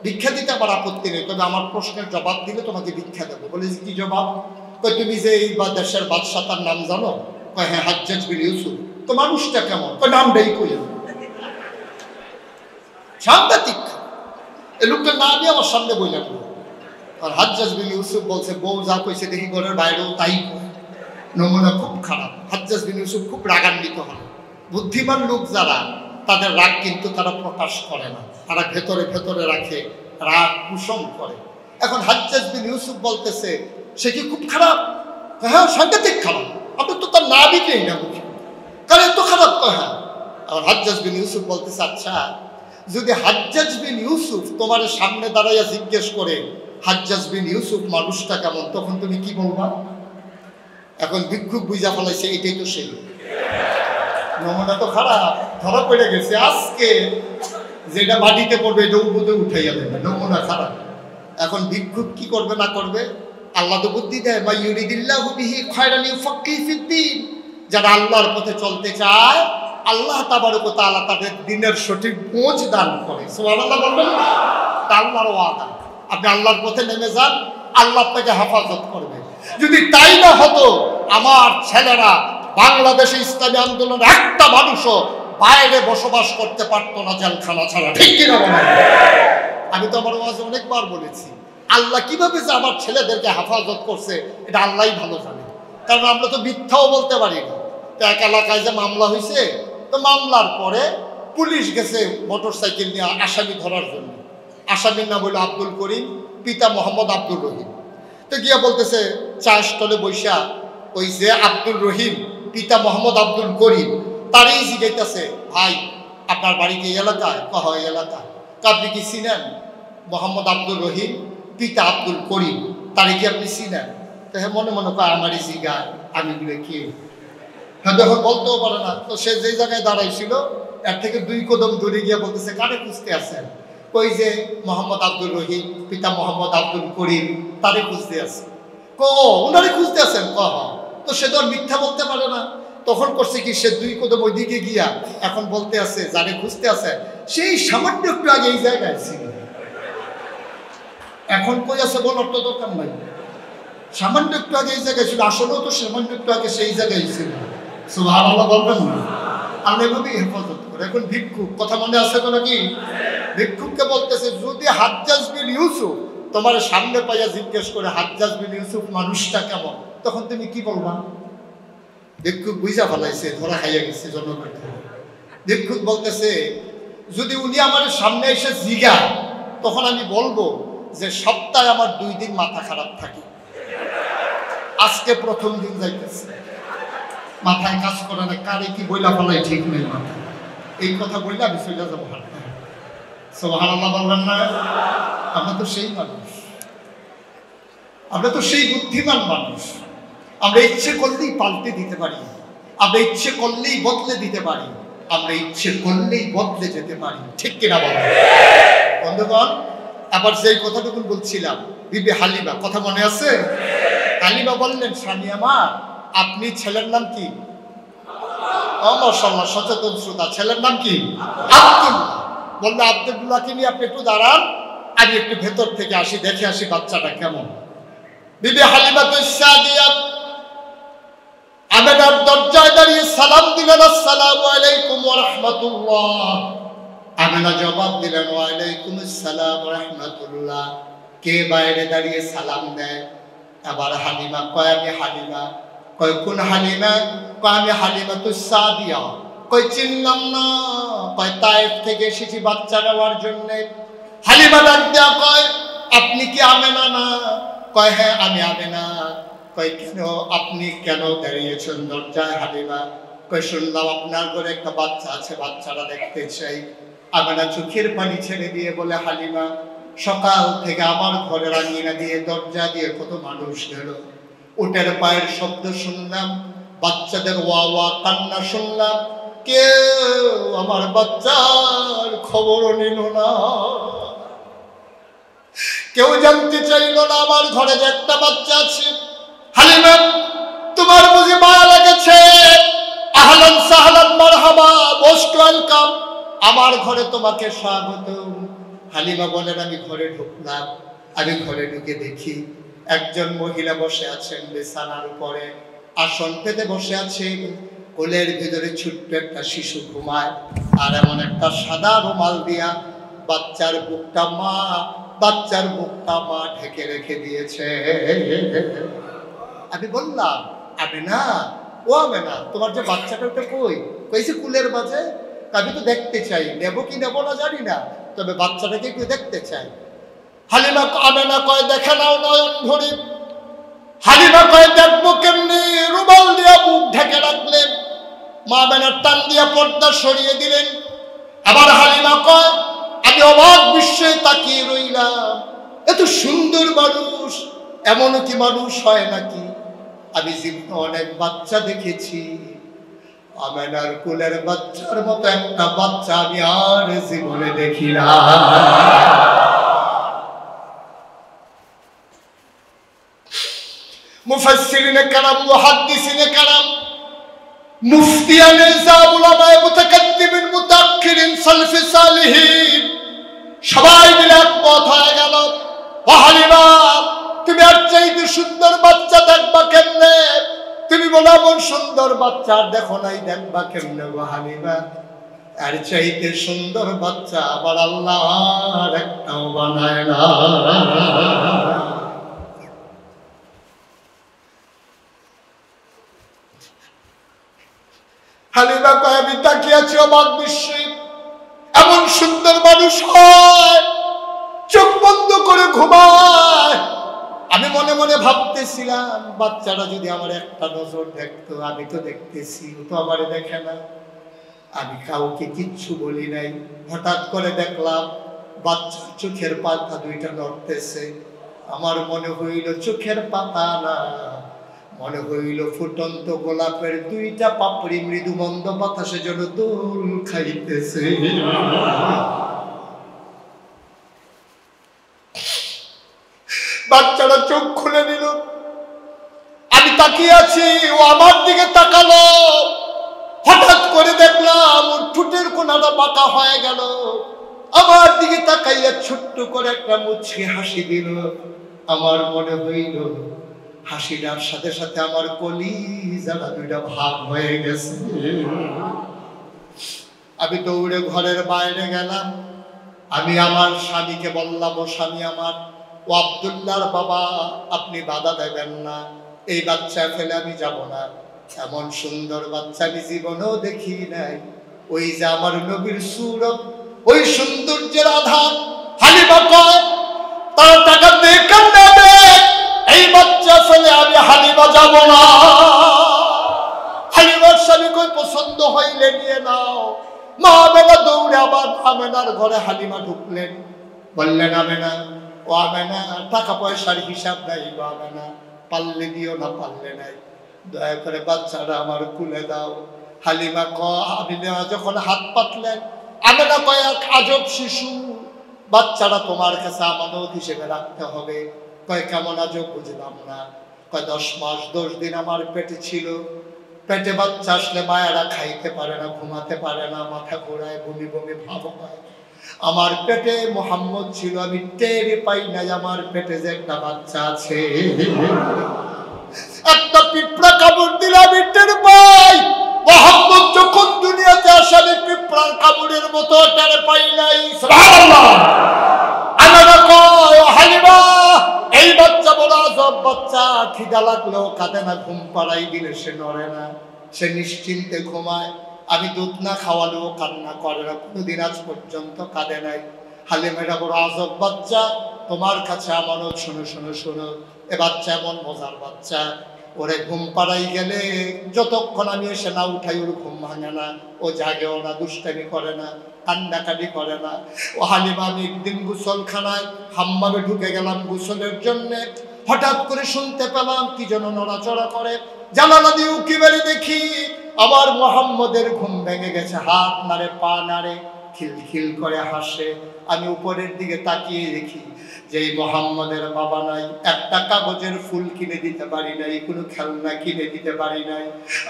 S1: ভিক্ষা দিতে আমার আপত্তি নেই, তবে আমার প্রশ্নের জবাব দিলে তোমাকে ভিক্ষা দেবো। বলে যে কি জবাব? কই তুমি যে এই দেশের বাদশা তার নাম জানো? কয় হ্যাঁ হাজ্জাজ বিন ইউসুফ। তো মানুষটা কেমন? কই নামটাই কই। সাংঘাতিক এই লোকটার নামই আমার সামনে বললাম। আর হাজ্জাজ বিন ইউসুফ বলছে বউ যা কইছে দেখি ঘরের বাইরেও তাই কয়, নমুনা খুব খারাপ। হাজ্জাজ বিন ইউসুফ খুব রাগান্বিত হয়। বুদ্ধিমান লোক যারা তাদের রাগ কিন্তু তারা প্রকাশ করে না, তারা ভেতরে ভেতরে রাখে, রাগ পোষণ করে। এখন হাজ্জাজ বিন ইউসুফ বলতেছে সে কি খুব খারাপ? হ্যাঁ সাংঘাতিক খারাপ, আপনি তো তার নামই নেই না বুঝি, কারণ এত খারাপ কয়। হ্যাঁ। আর হাজ্জাজ বিন ইউসুফ বলতেছে আচ্ছা যদি হাজ্জাজ বিন ইউসুফ তোমার সামনে দাঁড়াইয়া জিজ্ঞেস করে হাজ্জাজ বিন ইউসুফ মানুষটা কেমন, তখন তুমি কি বলবা? এখন ভিক্ষুক বুঝা ফেলাইছে এটাই তো সেই নমুনা তো খারাপ, ধরা পড়ে গেছে। আজকে যেটা মাটিতে পড়বে এটা উপদে উঠাইয়া দেবে, নমুনা খারাপ। এখন ভিক্ষুক কি করবে না করবে? আল্লাহ তো বুদ্ধি দেয়, মা ইউরিদিল্লাহু বিহি খায়রান ইউফাক্কিহু ফিদ্দীন। যারা আল্লাহর পথে চলতে চায় আল্লাহ তাবারক ওয়া তাআলা তাদের দ্বীনের সঠিক বোঝ দান করে। সুবহানাল্লাহ বলবেন না? তা আল্লাহর ওয়াদা, আপনি আল্লাহর পথে নেমে যান, আল্লাহ আপনাকে হেফাজত করবে। যদি তাই না হতো আমার ছেলেরা বাংলাদেশে ইসলামী আন্দোলনের একটা মানুষও বাইরে বসবাস করতে পারতো না জেলখানা ছাড়া, ঠিক কিনা বলেন? আমি তো আমার ওয়াজে অনেকবার বলেছি আল্লাহ কিভাবে যে আমার ছেলেদেরকে হেফাজত করছে এটা আল্লাহই ভালো জানে, কারণ আমরা তো মিথ্যাও বলতে পারি না। তো এক এলাকায় যে মামলা হয়েছে, তো মামলার পরে পুলিশ গেছে মোটর সাইকেল নিয়ে আসামি ধরার জন্য। আসামির নাম হলো আব্দুল করিম, পিতা মোহাম্মদ আব্দুল রহিম। তো গিয়া বলতেছে চা স্টলে বৈশা ওই যে আব্দুল রহিম পিতা মোহাম্মদ আব্দুল করিম তারই জিজ্ঞাইতেছে ভাই আপনার বাড়ি কি এলাকায়? কহ এলাকা। আপনি কি চিনেন মোহাম্মদ আব্দুল রহিম পিতা আব্দুল করিম, তারই কি আপনি চিনেন? তো হ্যাঁ মনে মনে কয় আমারই জিগায়, আমি বলে কি হ্যাঁ যখন বলতেও পারে না। তো সে যে জায়গায় দাঁড়াইছিল এর থেকে 2 কদম দূরে গিয়ে বলতেছে কারে খুঁজতে আছেন? ওই যে মোহাম্মদ আব্দুল রহিম পিতা মোহাম্মদ আব্দুল করিম তারে খুঁজতে আছে। ওনারে খুঁজতে আছেন? তো সে তো আর মিথ্যা বলতে পারে না। তখন করছে কি সে 2 কদম ওই দিকে গিয়া এখন বলতে আছে যারে খুঁজতে আছে সেই সামান্য একটু আগে এই জায়গায় ছিল, এখন কই আছে বলার তো দরকার নাই। সামান্য একটু আগে এই জায়গায় ছিল, আসলেও তো সামান্য একটু আগে সেই জায়গায় ছিল। সুবহানাল্লাহ বলবেন না? আল্লাহ এভাবেই হেফাজত করে। এখন ভিক্ষুক কথা মনে আছে তো নাকি? ভিক্ষুককে বলতেছে যদি হাজ্জাজ বিন ইউসুফ তোমার সামনে পাইয়া জিজ্ঞেস করে হাজ্জাজ বিন ইউসুফ মানুষটা কেমন, তখন তুমি কি বলবা? ভিক্ষুক বুঝা ফেলাইছে, ধরা খাইয়া গেছে জনগণ। ভিক্ষুক বলতেছে যদি উনি আমার সামনে এসে জিগায় তখন আমি বলবো যে সপ্তাহে আমার 2 দিন মাথা খারাপ থাকে, আজকে প্রথম দিন যাইতেছে, মাথায় কাজ করে না, কারে কি বইলা ফেলাই ঠিক নেই মাথা, এই কথা বললে আমি চলে যাবো হাঁটতে। সুবহানাল্লাহ বলবেন না? আমরা তো সেই মানুষ, আমরা তো সেই বুদ্ধিমান মানুষ। আমরা ইচ্ছে করলেই পাল্টে দিতে পারি, আমরা ইচ্ছে করলেই বদলে দিতে পারি, আমরা ইচ্ছে করলেই বদলে যেতে পারি, ঠিক কিনা বলেন বন্ধুগণ? আবার যেই কথাটুকু বলছিলাম বিবি হালিমা, কথা মনে আছে? হালিমা বললেন স্বামী আমার আপনি ছেলের নাম কি? মাশাআল্লাহ সচেতন শ্রোতা, ছেলের নাম কি? আব্দুল্লাহ। বললে আব্দুল্লাহকে নিয়ে আপনি একটু দাঁড়ান, আমি একটু ভেতর থেকে আসি, দেখে আসি বাচ্চাটা কেমন। বিবি হালিমা তো সাদিয়া আমেনার দরজায় দাঁড়িয়ে সালাম দিলেন, আসসালামু আলাইকুম ওয়া রাহমাতুল্লাহ। আমেনা জবাব দিলেন ওয়া আলাইকুম আসসালাম ওয়া রাহমাতুল্লাহ। কে বাইরে দাঁড়িয়ে সালাম দেয়? আবার হালিমা কয় আমি হালিমা। কয় কোন হালিমা? কয় আমি হালিমা তো সাদিয়া। কয় চিনলাম না। কয় তায়েফ থেকে এসেছি বাচ্চা নেওয়ার জন্য। হালিমা ডাক দেয়া কয় আপনি কি আমেনা না? কয় হ্যাঁ আমি আমেনা। কই কেন আপনি কেন দাঁড়িয়েছেন দরজায় হালিমা? কই শুনলাম আপনার ঘরে একটা বাচ্চা আছে, বাচ্চাটা দেখতে চাই। আমেনা চোখের পানি ছেড়ে দিয়ে বলে, হালিমা সকাল থেকে আমার ঘরের আঙিনা দিয়ে দরজা দিয়ে কত মানুষ গেল, উটের পায়ের শব্দ শুনলাম, বাচ্চাদের ওয়া ওয়া কান্না শুনলাম, কেউ আমার বাচ্চার খবরও নিল না, কেউ জানতে চাইল না আমার ঘরে যে একটা বাচ্চা আছে। হালিমা তোমার বুঝি মায়া লেগেছে? আহলান সাহলান মারহাবা, মোস্ট ওয়েলকাম, আমার ঘরে তোমাকে স্বাগত। হালিমা বলেন, আমি ঘরে ঢুকলাম, আমি ঘরে ঢুকে দেখি একজন মহিলা বসে আছেন বিছানার উপরে, আসন পেতে বসে আছেন, কোলের ভিতরে ছোট্ট একটা শিশু ঘুমায়, আর এমন একটা সাদা রুমাল দিয়া বাচ্চার বুকটা মা ঢেকে রেখে দিয়েছে। আমি বললাম, আমেনা, ও আমেনা, তোমার যে বাচ্চাটা ওটা কই? কইছে কুলের মাঝে। আমি তো দেখতে চাই, নেব কি নেব না জানি না, তবে বাচ্চাটাকে একটু দেখতে চাই। হালিমা আমেনা কয়, দেখে নাও নয়ন ভরি। হালিমা কয়, দেখবো কেমনি? রুমাল দিয়া মুখ ঢেকে রাখলেন, মা আমেনার টান দিয়া পর্দা সরিয়ে দিলেন। আবার হালিমা কয়, আমি অবাক বিস্ময়ে তাকিয়ে রইলাম, এত সুন্দর মানুষ, এমনও কি মানুষ হয় নাকি? আমি জীবনে অনেক বাচ্চা দেখেছি, আমেনার কুলের বাচ্চার মতো একটা বাচ্চা আমি আর জীবনে দেখি না। মুফাসসিরিনে কেরাম, মুহাদ্দিসিনে কেরাম, মুফতিয়ানে নিজাম, উলামায়ে মুতাকাদ্দিমিন, মুতাআক্খিরিন, সালফে সালিহিন সবাই মিলে একমত হয়ে গেল, ও হালিমা তুমি আর চাইতে সুন্দর বাচ্চা দেখবা কেমনে? তুমি বলো এমন সুন্দর বাচ্চা আর দেখো নাই, দেখবা কেমনে গো হালিমা? আর চাইতে সুন্দর বাচ্চা আবার আল্লাহ আর একটাও বানায় না। হালিমা কয়, আমি তাকিয়ে আছি অবাক বিস্ময়ে, এমন সুন্দর মানুষ হয়, চোখ বন্ধ করে ঘুমায়। আমি মনে মনে ভাবতেছিলাম, বাচ্চাটা যদি আমার একটা নজর দেখতো, আমি তো দেখতেছি, ও তো আমারে দেখে না। আমি কাউকে কিচ্ছু বলি নাই। হঠাৎ করে দেখলাম বাচ্চার চোখের পাতা দুইটা নড়তেছে। আমার মনে হইল চোখের পাতা না, মনে হইল ফুটন্ত গোলাপের দুইটা পাপড়ি মৃদু মন্দ বাতাসে যেন দোল খাইতেছে। বাচ্চারা চোখ খুলে নিল, আমি তাকিয়ে আছি, ও আমার দিকে তাকালো। হঠাৎ করে দেখলাম ওর ঠোঁটের কোনাটা বাঁকা হয়ে গেল, আমার দিকে তাকাইয়া ছোট্ট করে একটা মুচকি হাসি দিল। আমার মনে হইল হাসিটার সাথে সাথে আমার কলিজাটা দুইটা ভাগ হয়ে গেছে। আমি দৌড়ে ঘরের বাইরে গেলাম, আমি আমার স্বামীকে বললাম, ও স্বামী আমার, ও আব্দুল্লাহর বাবা, আপনি বাধা দেবেন না, এই বাচ্চা ফেলে আমি যাব না। এমন সুন্দর বাচ্চা আমি জীবনেও দেখি নাই। ওই যে আমার নবীর সূরত, ওই সৌন্দর্যের আধার। হালিমা কয়, তার টাকা দিয়ে কান্নাবে, এই বাচ্চা ফেলে আমি হালিমা যাব না। হালিমার স্বামী কই, পছন্দ হইলে নিয়ে নাও। মা আমেনা দৌড়ে আবার আমেনার ঘরে হালিমা ঢুকলেন, বললেন, আমেনা, ও আমেনা, টাকা পয়সার হিসাব নাই গো আমেনা, পারলে দিও না পারলে নাই, দয়া করে বাচ্চাটা আমার কুলে দাও। হালিমা কয়, আমি যখন হাত পাতলেন, আমেনা কয়, এক আজব শিশু, বাচ্চাটা তোমার কাছে আমানত হিসেবে রাখতে হবে। কয়, কেমন আজব? বুঝলাম না। কয়, 10 মাস 10 দিন আমার পেটে ছিল। পেটে বাচ্চা আসলে মায়েরা খাইতে পারে না, ঘুমাতে পারে না, মাথা ঘোরায়, বমি বমি ভাব হয়। আমার পেটে মোহাম্মদ ছিল, আমি টের পাই নাই আমার পেটে যে একটা বাচ্চা আছে। একটা পিঁপড়া কামড় দিলে আমি টের পাই। মোহাম্মদ যখন দুনিয়াতে আসে আমি পিঁপড়ার কামড়ের মতো টের পাই নাই। সুবহানাল্লাহ। আমেনা কয়, হালিমা, এই বাচ্চা বড় আজব বাচ্চা, খিদা লাগলেও কাঁদে না, ঘুম পাড়াই দিলে সে নড়ে না, সে নিশ্চিন্তে ঘুমায়। আমি দুধ না খাওয়ালেও কান্না করে না, কোনোদিন আজ পর্যন্ত কাঁদে নাই। হালিমা, এটা বড় আজব বাচ্চা, তোমার কাছে আমানত। শোনো শোনো শোনো, এ বাচ্চা এমন মজার বাচ্চা, ওরে ঘুম পাড়াই গেলে যতক্ষণ আমি এসে না উঠাই ওর ঘুম ভাঙে না, ও জাগেও না, দুষ্টামি করে না, কান্নাকাটি করে না। ও হালিমা, আমি একদিন গোসলখানায় হাম্মামে ঢুকে গেলাম গোসলের জন্যে, হঠাৎ করে শুনতে পেলাম কি যেন নড়াচড়া করে। জানালা দিয়ে উকি মেরে দেখি আমার মোহাম্মদের ঘুম ভেঙে গেছে, হাত নাড়ে, পা নাড়ে, খিলখিল করে হাসে। আমি উপরের দিকে তাকিয়ে দেখি যে মোহাম্মদের বাবা নাই, একটা কাগজের ফুল কিনে দিতে পারি নাই, কোনো খেলনা কিনে দিতে পারি নাই।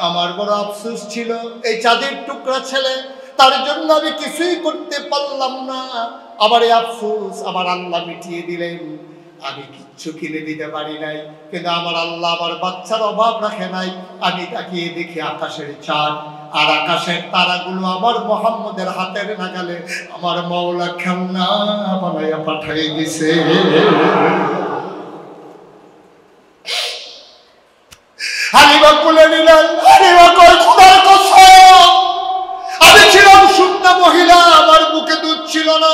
S1: আমার বড় আফসোস ছিল, এই চাঁদের টুকরা ছেলে, তার জন্য আমি কিছুই করতে পারলাম না। আমার এই আফসোস আমার আল্লাহ মিটিয়ে দিলেন, আমি কিচ্ছু কিনে দিতে পারি নাই। কিন্তু আমার আল্লাহ আমার বাচ্চার অভাব রাখে নাই। আমি তাকিয়ে দেখি আকাশের চাঁদ আর আকাশের তারাগুলো আমার মোহাম্মদের হাতের নাগালে আমার মাওলা খেলনা বানাইয়া পাঠাই দিছে। হালিমা কুলে নিলেন, হালিমা কয় খোদার কসম, আমি ছিলাম শুকনা মহিলা, আমার বুকে দুধ ছিল না।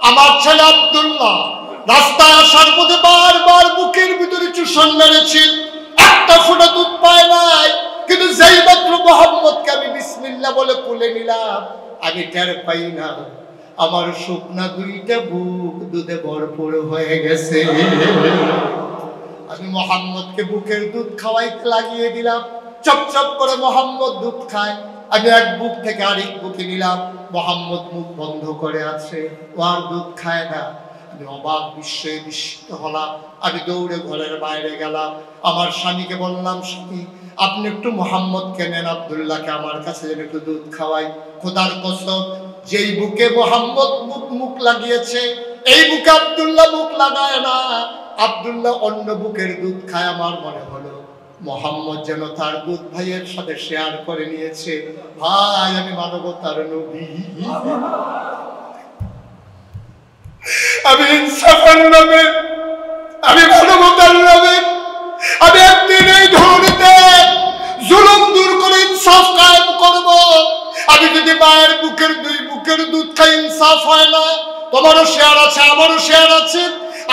S1: আমার ছেলে আব্দুল্লাহ রাস্তায় আসার পথে বারবার বুকের ভিতরে চুষণ মেরেছি, একটা ফোঁটা দুধ পায় নাই। কিন্তু যেই মাত্র মোহাম্মদকে আমি বিসমিল্লাহ বলে কুলে নিলাম, আমি টের পাই না আমার শুকনা দুইটা বুক দুধে ভরপুর হয়ে গেছে। আমি মোহাম্মদকে বুকের দুধ খাওয়াইতে লাগিয়ে দিলাম, চপচপ করে মোহাম্মদ দুধ খায়। আমি এক বুক থেকে আরেক বুকে নিলাম, মোহাম্মদ মুখ বন্ধ করে আছে, ও আর দুধ খায় না। আমি অবাক বিস্ময়ে বিস্মিত হলাম। আমি দৌড়ে ঘরের বাইরে গেলাম, আমার স্বামীকে বললাম, স্বামী আপনি একটু মোহাম্মদকে নেন, আব্দুল্লাহকে আমার কাছে যেন একটু দুধ খাওয়াই। খোদার কসম, যেই বুকে মোহাম্মদ মুখ লাগিয়েছে এই বুকে আব্দুল্লাহ মুখ লাগায় না। আব্দুল্লাহ অন্য বুকের দুধ খায়। আমার মনে হলো মোহাম্মদ যেন তার দুধ ভাইয়ের সাথে শেয়ার করে নিয়েছে। ভাই, আমি মানবতার নবী, আমি ইনসাফের নামে, আমি মানবতার নামে, আমি একদিন এই ধরনীতে জুলুম দূর করে ইনসাফ কায়েম করব। আমি যদি মায়ের বুকের দুধ খাই, ইনসাফ হয় না। তোমারও শেয়ার আছে, আমারও শেয়ার আছে।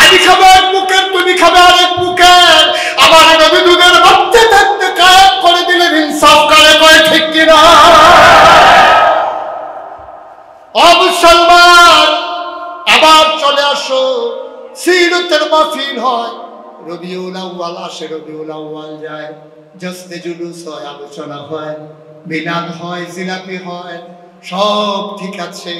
S1: আমি খাবো এক বুকের, তুমি খাবে আরেক বুকের। আমার নবী দুধের মধ্যে থাকতে কায়েম করে দিলেন ইনসাফ কায়েম হয়, ঠিক কিনা? ও মুসলমান, আবার চলে আসো, সিরতের মাহফিল হয়, রবিউল আউয়াল আসে, রবিউল আউয়াল যায়, জশ্নে জুলুস হয়, আলোচনা হয়, মিলাদ হয়, জিলাপি হয়, সব ঠিক আছে।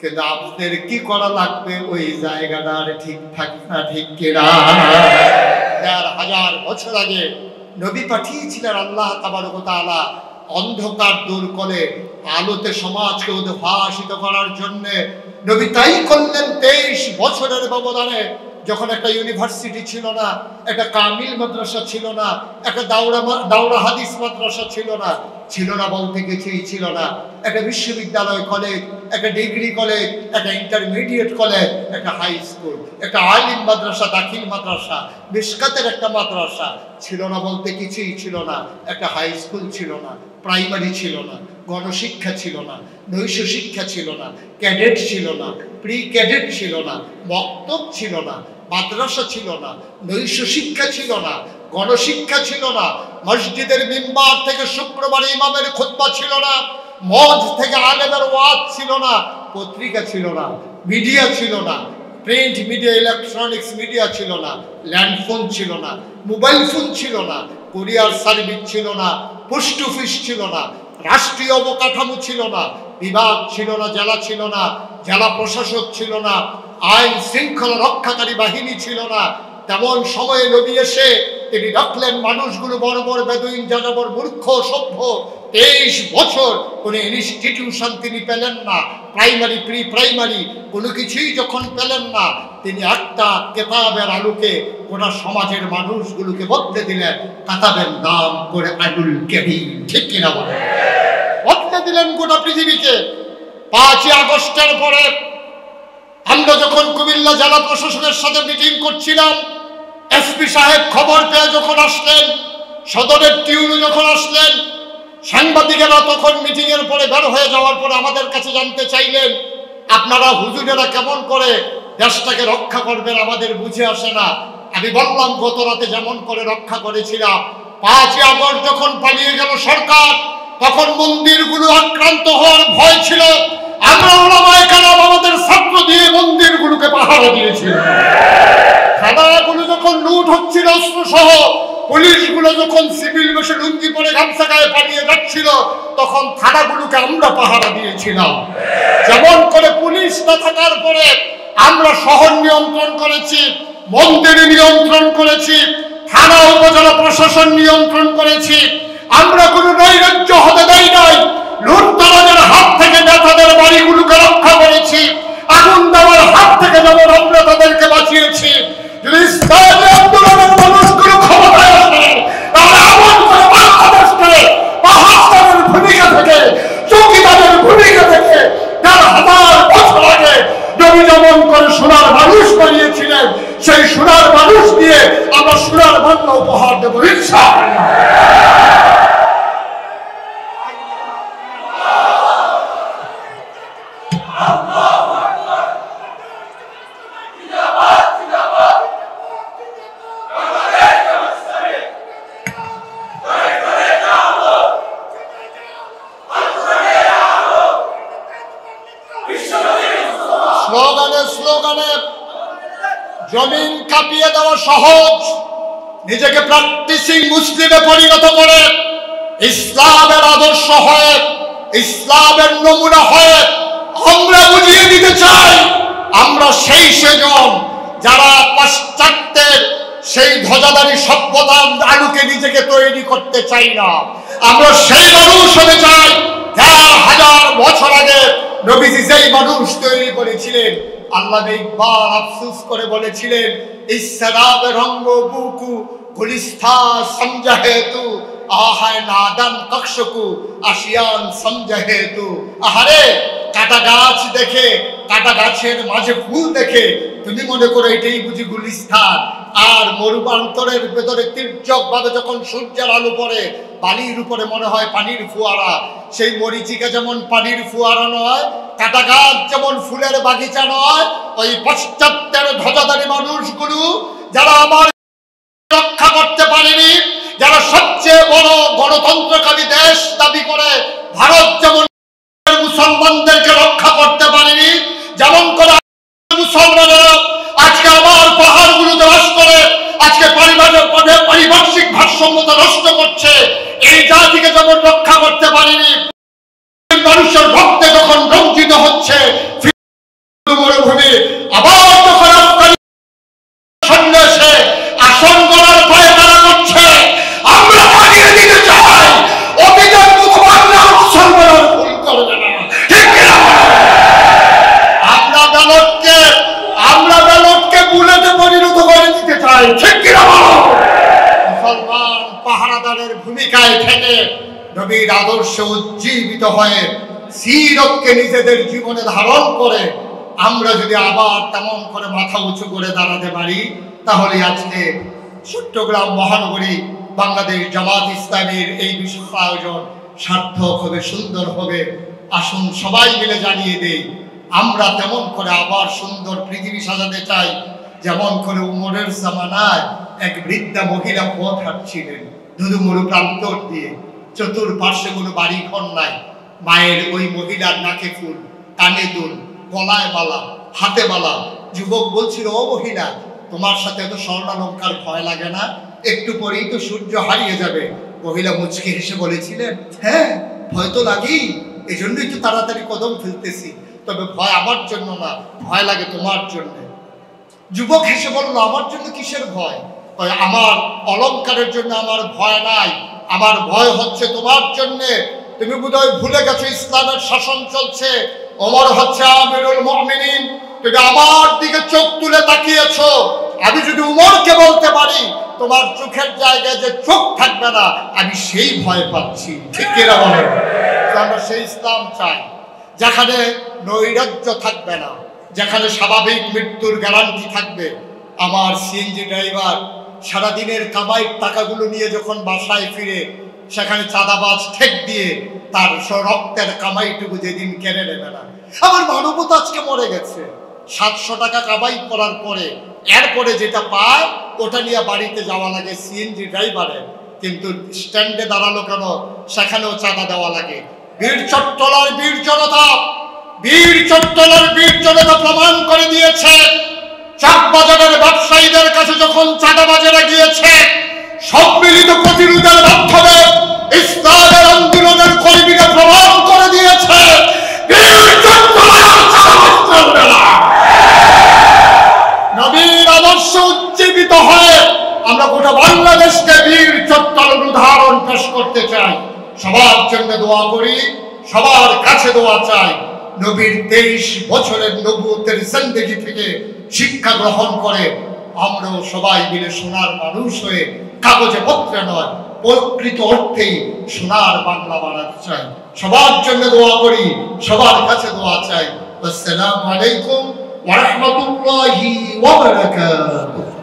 S1: কিন্তু আপনাদের কি করা লাগবে ওই জায়গাটার ঠিক থাকে না, ঠিক কিনা? 1000 বছর আগে নবী পাঠিয়েছিলেন আল্লাহ তাবারক ওয়া তাআলা অন্ধকার দূর করে আলোতে সমাজকে উদ্ভাসিত করার জন্য। নবী তাই করলেন। 23 বছরের ব্যবধানে, যখন একটা ইউনিভার্সিটি ছিল না, একটা কামিল মাদ্রাসা ছিল না, একটা দাওরা হাদিস মাদ্রাসা ছিল না, ছিল না বলতে কিছুই ছিল না। একটা বিশ্ববিদ্যালয় কলেজ, একটা ডিগ্রি কলেজ, একটা ইন্টারমিডিয়েট কলেজ, একটা হাই স্কুল, একটা আলিম মাদ্রাসা, দাখিল মাদ্রাসা, মিশকাতের একটা মাদ্রাসা ছিল না বলতে কিছুই ছিল না। একটা হাই স্কুল ছিল না, প্রাইমারি ছিল না, গণশিক্ষা ছিল না, নৈশ শিক্ষা ছিল না, ক্যাডেট ছিল না, প্রি ক্যাডেট ছিল না, মক্তব ছিল না, মাদ্রাসা ছিল না, নৈশ শিক্ষা ছিল না, গণশিক্ষা ছিল না, মসজিদের মিম্বার থেকে শুক্রবারে ইমামের খুতবা ছিল না, মঞ্চ থেকে আলেমের ওয়াজ ছিল না, পত্রিকা ছিল না, মিডিয়া ছিল না, প্রিন্ট মিডিয়া, ইলেকট্রনিক্স মিডিয়া ছিল না, ল্যান্ডফোন ছিল না, মোবাইল ফোন ছিল না, কুরিয়ার সার্ভিস ছিল না, পোস্ট অফিস ছিল না, রাষ্ট্রীয় অবকাঠামো ছিল না, বিভাগ ছিল না, জেলা ছিল না, জেলা প্রশাসক ছিল না, আইন শৃঙ্খলা রক্ষাকারী বাহিনী ছিল না। তেমন সময়ে নবী এসে তিনি রাখলেন মানুষগুলো বড় বড় বেদুইন, যাযাবর, মূর্খ, সভ্য। 23 বছর কোনো ইনস্টিটিউশন তিনি পেলেন না, প্রাইমারি, প্রি প্রাইমারি কোনো কিছুই যখন পেলেন না, তিনি একটা কেতাবের আলোকে গোটা সমাজের মানুষগুলোকে বদলে দিলেন। কাতাবের নাম করে আবুল কারীম, ঠিক কিনা বলেন? বদলে দিলেন গোটা পৃথিবীকে। 5ই আগস্টের পরে আমরা যখন কুমিল্লা জেলা প্রশাসনের সাথে মিটিং করছিলাম, এসপি সাহেব খবর পেয়ে যখন আসলেন, সদরের টিউনু যখন আসলেন, সাংবাদিকেরা তখন মিটিং এর পরে বের হয়ে যাওয়ার পরে আমাদের কাছে জানতে চাইলেন, আপনারা হুজুরেরা কেমন করে দেশটাকে রক্ষা করবেন আমাদের বুঝে আসে না। আমি বললাম গত রাতে যেমন করে রক্ষা করেছিলাম, 5ই আগস্ট যখন পালিয়ে গেল সরকার, তখন মন্দিরগুলো আক্রান্ত হওয়ার ভয় ছিল। আমরা ওলামায়ে কেরাম আমাদের ছাত্র দিয়ে মন্দিরগুলোকে পাহারা দিয়েছিল। থানাগুলো যখন লুট হচ্ছিল অস্ত্র সহ, পুলিশগুলো যখন সিভিল বেশে লুঙ্গি পরে গামছা গায়ে পালিয়ে যাচ্ছিল, তখন থানাগুলোকে আমরা পাহারা দিয়েছিলাম। যেমন করে পুলিশ না থাকার পরে আমরা শহর নিয়ন্ত্রণ করেছি, মন্দির নিয়ন্ত্রণ করেছি, থানা উপজেলা প্রশাসন নিয়ন্ত্রণ করেছি। আমরা কোনো নৈরাজ্য হতে দেই নাই। লুটতরাজের হাত থেকে নেতাদের বাড়িগুলোকে রক্ষা করেছি, আগুন দেওয়ার হাত থেকে যেমন আমরা তাদেরকে বাঁচিয়েছি। যদি ইসলামী আন্দোলনের মানুষগুলো ক্ষমতায় আসে, তাহলে এমন করে বাংলাদেশকে পাহাড়ের ভূমিকা থেকে, চৌকিদারের ভূমিকা থেকে 1000 বছর আগে নবী যেমন করে সোনার মানুষ বানিয়েছিলেন, সেই সোনার মানুষ দিয়ে আমরা সোনার বাংলা উপহার দেবো ইনশাআল্লাহ। স্লোগানে জমিন কাঁপিয়ে দেওয়া সহজ, নিজেকে প্র্যাকটিসিং মুসলিমে পরিণত করে ইসলামের আদর্শ হয়ে, ইসলামের নমুনা হয়ে আমরা বুঝিয়ে দিতে চাই আমরা সেই সেজন যারা পাশ্চাত্যের সেই ধ্বজাধারী সভ্যতার আলোকে নিজেকে তৈরি করতে চাই না। আমরা সেই মানুষ হতে চাই 1000 বছর আগে নবীজি যেই মানুষ তৈরি করেছিলেন। আল্লামা ইকবাল আফসোস করে বলেছিলেন, ইসরাবে রঙ্গ বুকু গুলিস্তা সমঝে তু, আহায় নাদান কক্ষকু আশিয়ান সমঝে তু। আহারে কাটা গাছ দেখে, কাটা গাছের মাঝে ফুল দেখে তুমি মনে করো এটাই বুঝি গুলিস্তান। আর মরুপ্রান্তরের ভেতরে তির্যক ভাবে যখন সূর্যের আলো পড়ে, বালির উপরে মনে হয় পানির ফোয়ারা। সেই মরিচিকা যেমন পানির ফোয়ারা নয়, কাটা গাছ যেমন ফুলের বাগিচা নয়, ওই পাশ্চাত্যের ধ্বজাধারী মানুষগুলো যারা আমার রক্ষা করতে পারেনি, যারা সবচেয়ে বড় গণতন্ত্রকামী দেশ দাবি করে ভারত যেমন মুসলমানদেরকে রক্ষা করতে পারেনি, যেমন করে মুসলমানেরা আজকে আমার পাহাড়গুলোতে বাস করে আজকে পারিপার্শ্বিক ভারসাম্যতা নষ্ট করছে, এই জাতিকে যেমন রক্ষা করতে পারেনি। মানুষের রক্তে যখন রঞ্জিত হচ্ছে মরুভূমি, আবার যখন সন্ন্যাসে আসন করার ভয়ে তারা করছে, আমরা জানিয়ে দিতে চাই অতীতের মতো বাংলা মুসলমান ভুল করবে না। ঠিক কিনা? আমরা ব্যালটকে বুলেটে পরিণত করে দিতে চাই। ঠিক কিনা? মুসলমান পাহারাদারের ভূমিকায় থেকে নবীর আদর্শ উজ্জীবিত হয়ে সিরতকে নিজেদের জীবনে ধারণ করে আমরা যদি আবার তেমন করে মাথা উঁচু করে দাঁড়াতে পারি, তাহলে আজকে চট্টগ্রাম মহানগরী বাংলাদেশ জামাত ইসলামীর এই বিশেষ আয়োজন সার্থক হবে, সুন্দর হবে। আসুন সবাই মিলে জানিয়ে দেই আমরা তেমন করে আবার সুন্দর পৃথিবী সাজাতে চাই, যেমন করে উমরের জামানায় এক বৃদ্ধা মহিলা পথ হাঁটছিলেন ধুধু মরু প্রান্তর দিয়ে, চতুর্পার্শ্বে কোনো বাড়ি ঘর নাই। মায়ের ওই মহিলার নাকে ফুল, কানে দুল, গলায় মালা, হাতে মালা। যুবক বলছিল, ও মহিলা, তোমার সাথে তো স্বর্ণালঙ্কার ভয় লাগে না? একটু পরেই তো সূর্য হারিয়ে যাবে। মহিলা মুচকি হেসে বলেছিলেন, হ্যাঁ ভয় তো লাগেই, এই জন্যই তো তাড়াতাড়ি কদম ফেলতেছি, তবে ভয় আমার জন্য না, ভয় লাগে তোমার জন্য। যুবক হেসে বলল, আমার জন্য কিসের ভয়? আমার অলঙ্কারের জন্য আমার ভয় নাই, আমার ভয় হচ্ছে তোমার জন্যে। তুমি বোধহয় ভুলে গেছো ইসলামের শাসন চলছে, ওমর হচ্ছে আমিরুল মুমিনিন, তুমি আমার দিকে চোখ তুলে তাকিয়েছো। আমি যদি উমরকে বলতে পারি তোমার চোখের জায়গায় যে চোখ থাকবে না, আমি সেই ভয় পাচ্ছি। ঠিক কিনা বলেন? আমরা সেই ইসলাম চাই যেখানে নৈরাজ্য থাকবে না, যেখানে স্বাভাবিক মৃত্যুর গ্যারান্টি থাকবে। আমার সিএনজি ড্রাইভার সারাদিনের কামাই টাকাগুলো নিয়ে যখন বাসায় ফিরে, সেখানে চাঁদাবাজ ঠেক দিয়ে তার রক্তের কামাইটুকু যেদিন কেড়ে নেবে না। আমার মানবতা আজকে মরে গেছে। 700 টাকা কামাই করার পরে এরপরে যেটা পায় ওটা নিয়ে বাড়িতে যাওয়া লাগে সিএনজি ড্রাইভারের, কিন্তু স্ট্যান্ডে দাঁড়ালো কেন, সেখানেও চাঁদা দেওয়া লাগে। বীর চট্টলার বীর জনতা, বীর চট্টলার বীর জনতা প্রমাণ করে দিয়েছে, চকবাজারের ব্যবসায়ীদের কাছে যখন চাঁদাবাজেরা গিয়েছে, সম্মিলিত প্রতিরোধের মাধ্যমে ইসলামের আন্দোলনের কর্মীরা প্রমাণ করে দিয়েছে নবীর আদর্শ উজ্জীবিত হয়ে আমরা গোটা বাংলাদেশকে বীর চট্টলার উদাহরণ পেশ করতে চাই। সবার জন্য দোয়া করি, সবার কাছে দোয়া চাই। নবীর 23 বছরের নবুয়তের জিন্দেগি থেকে শিক্ষা গ্রহণ করে আমরাও সবাই মিলে সোনার মানুষ হয়ে কাগজে পত্রে নয় প্রকৃত অর্থেই সোনার বাংলা বানাতে চাই। সবার জন্য দোয়া করি, সবার কাছে দোয়া চাই। আসসালামু আলাইকুম ওয়া রাহমাতুল্লাহি ওয়া বারাকাতুহু।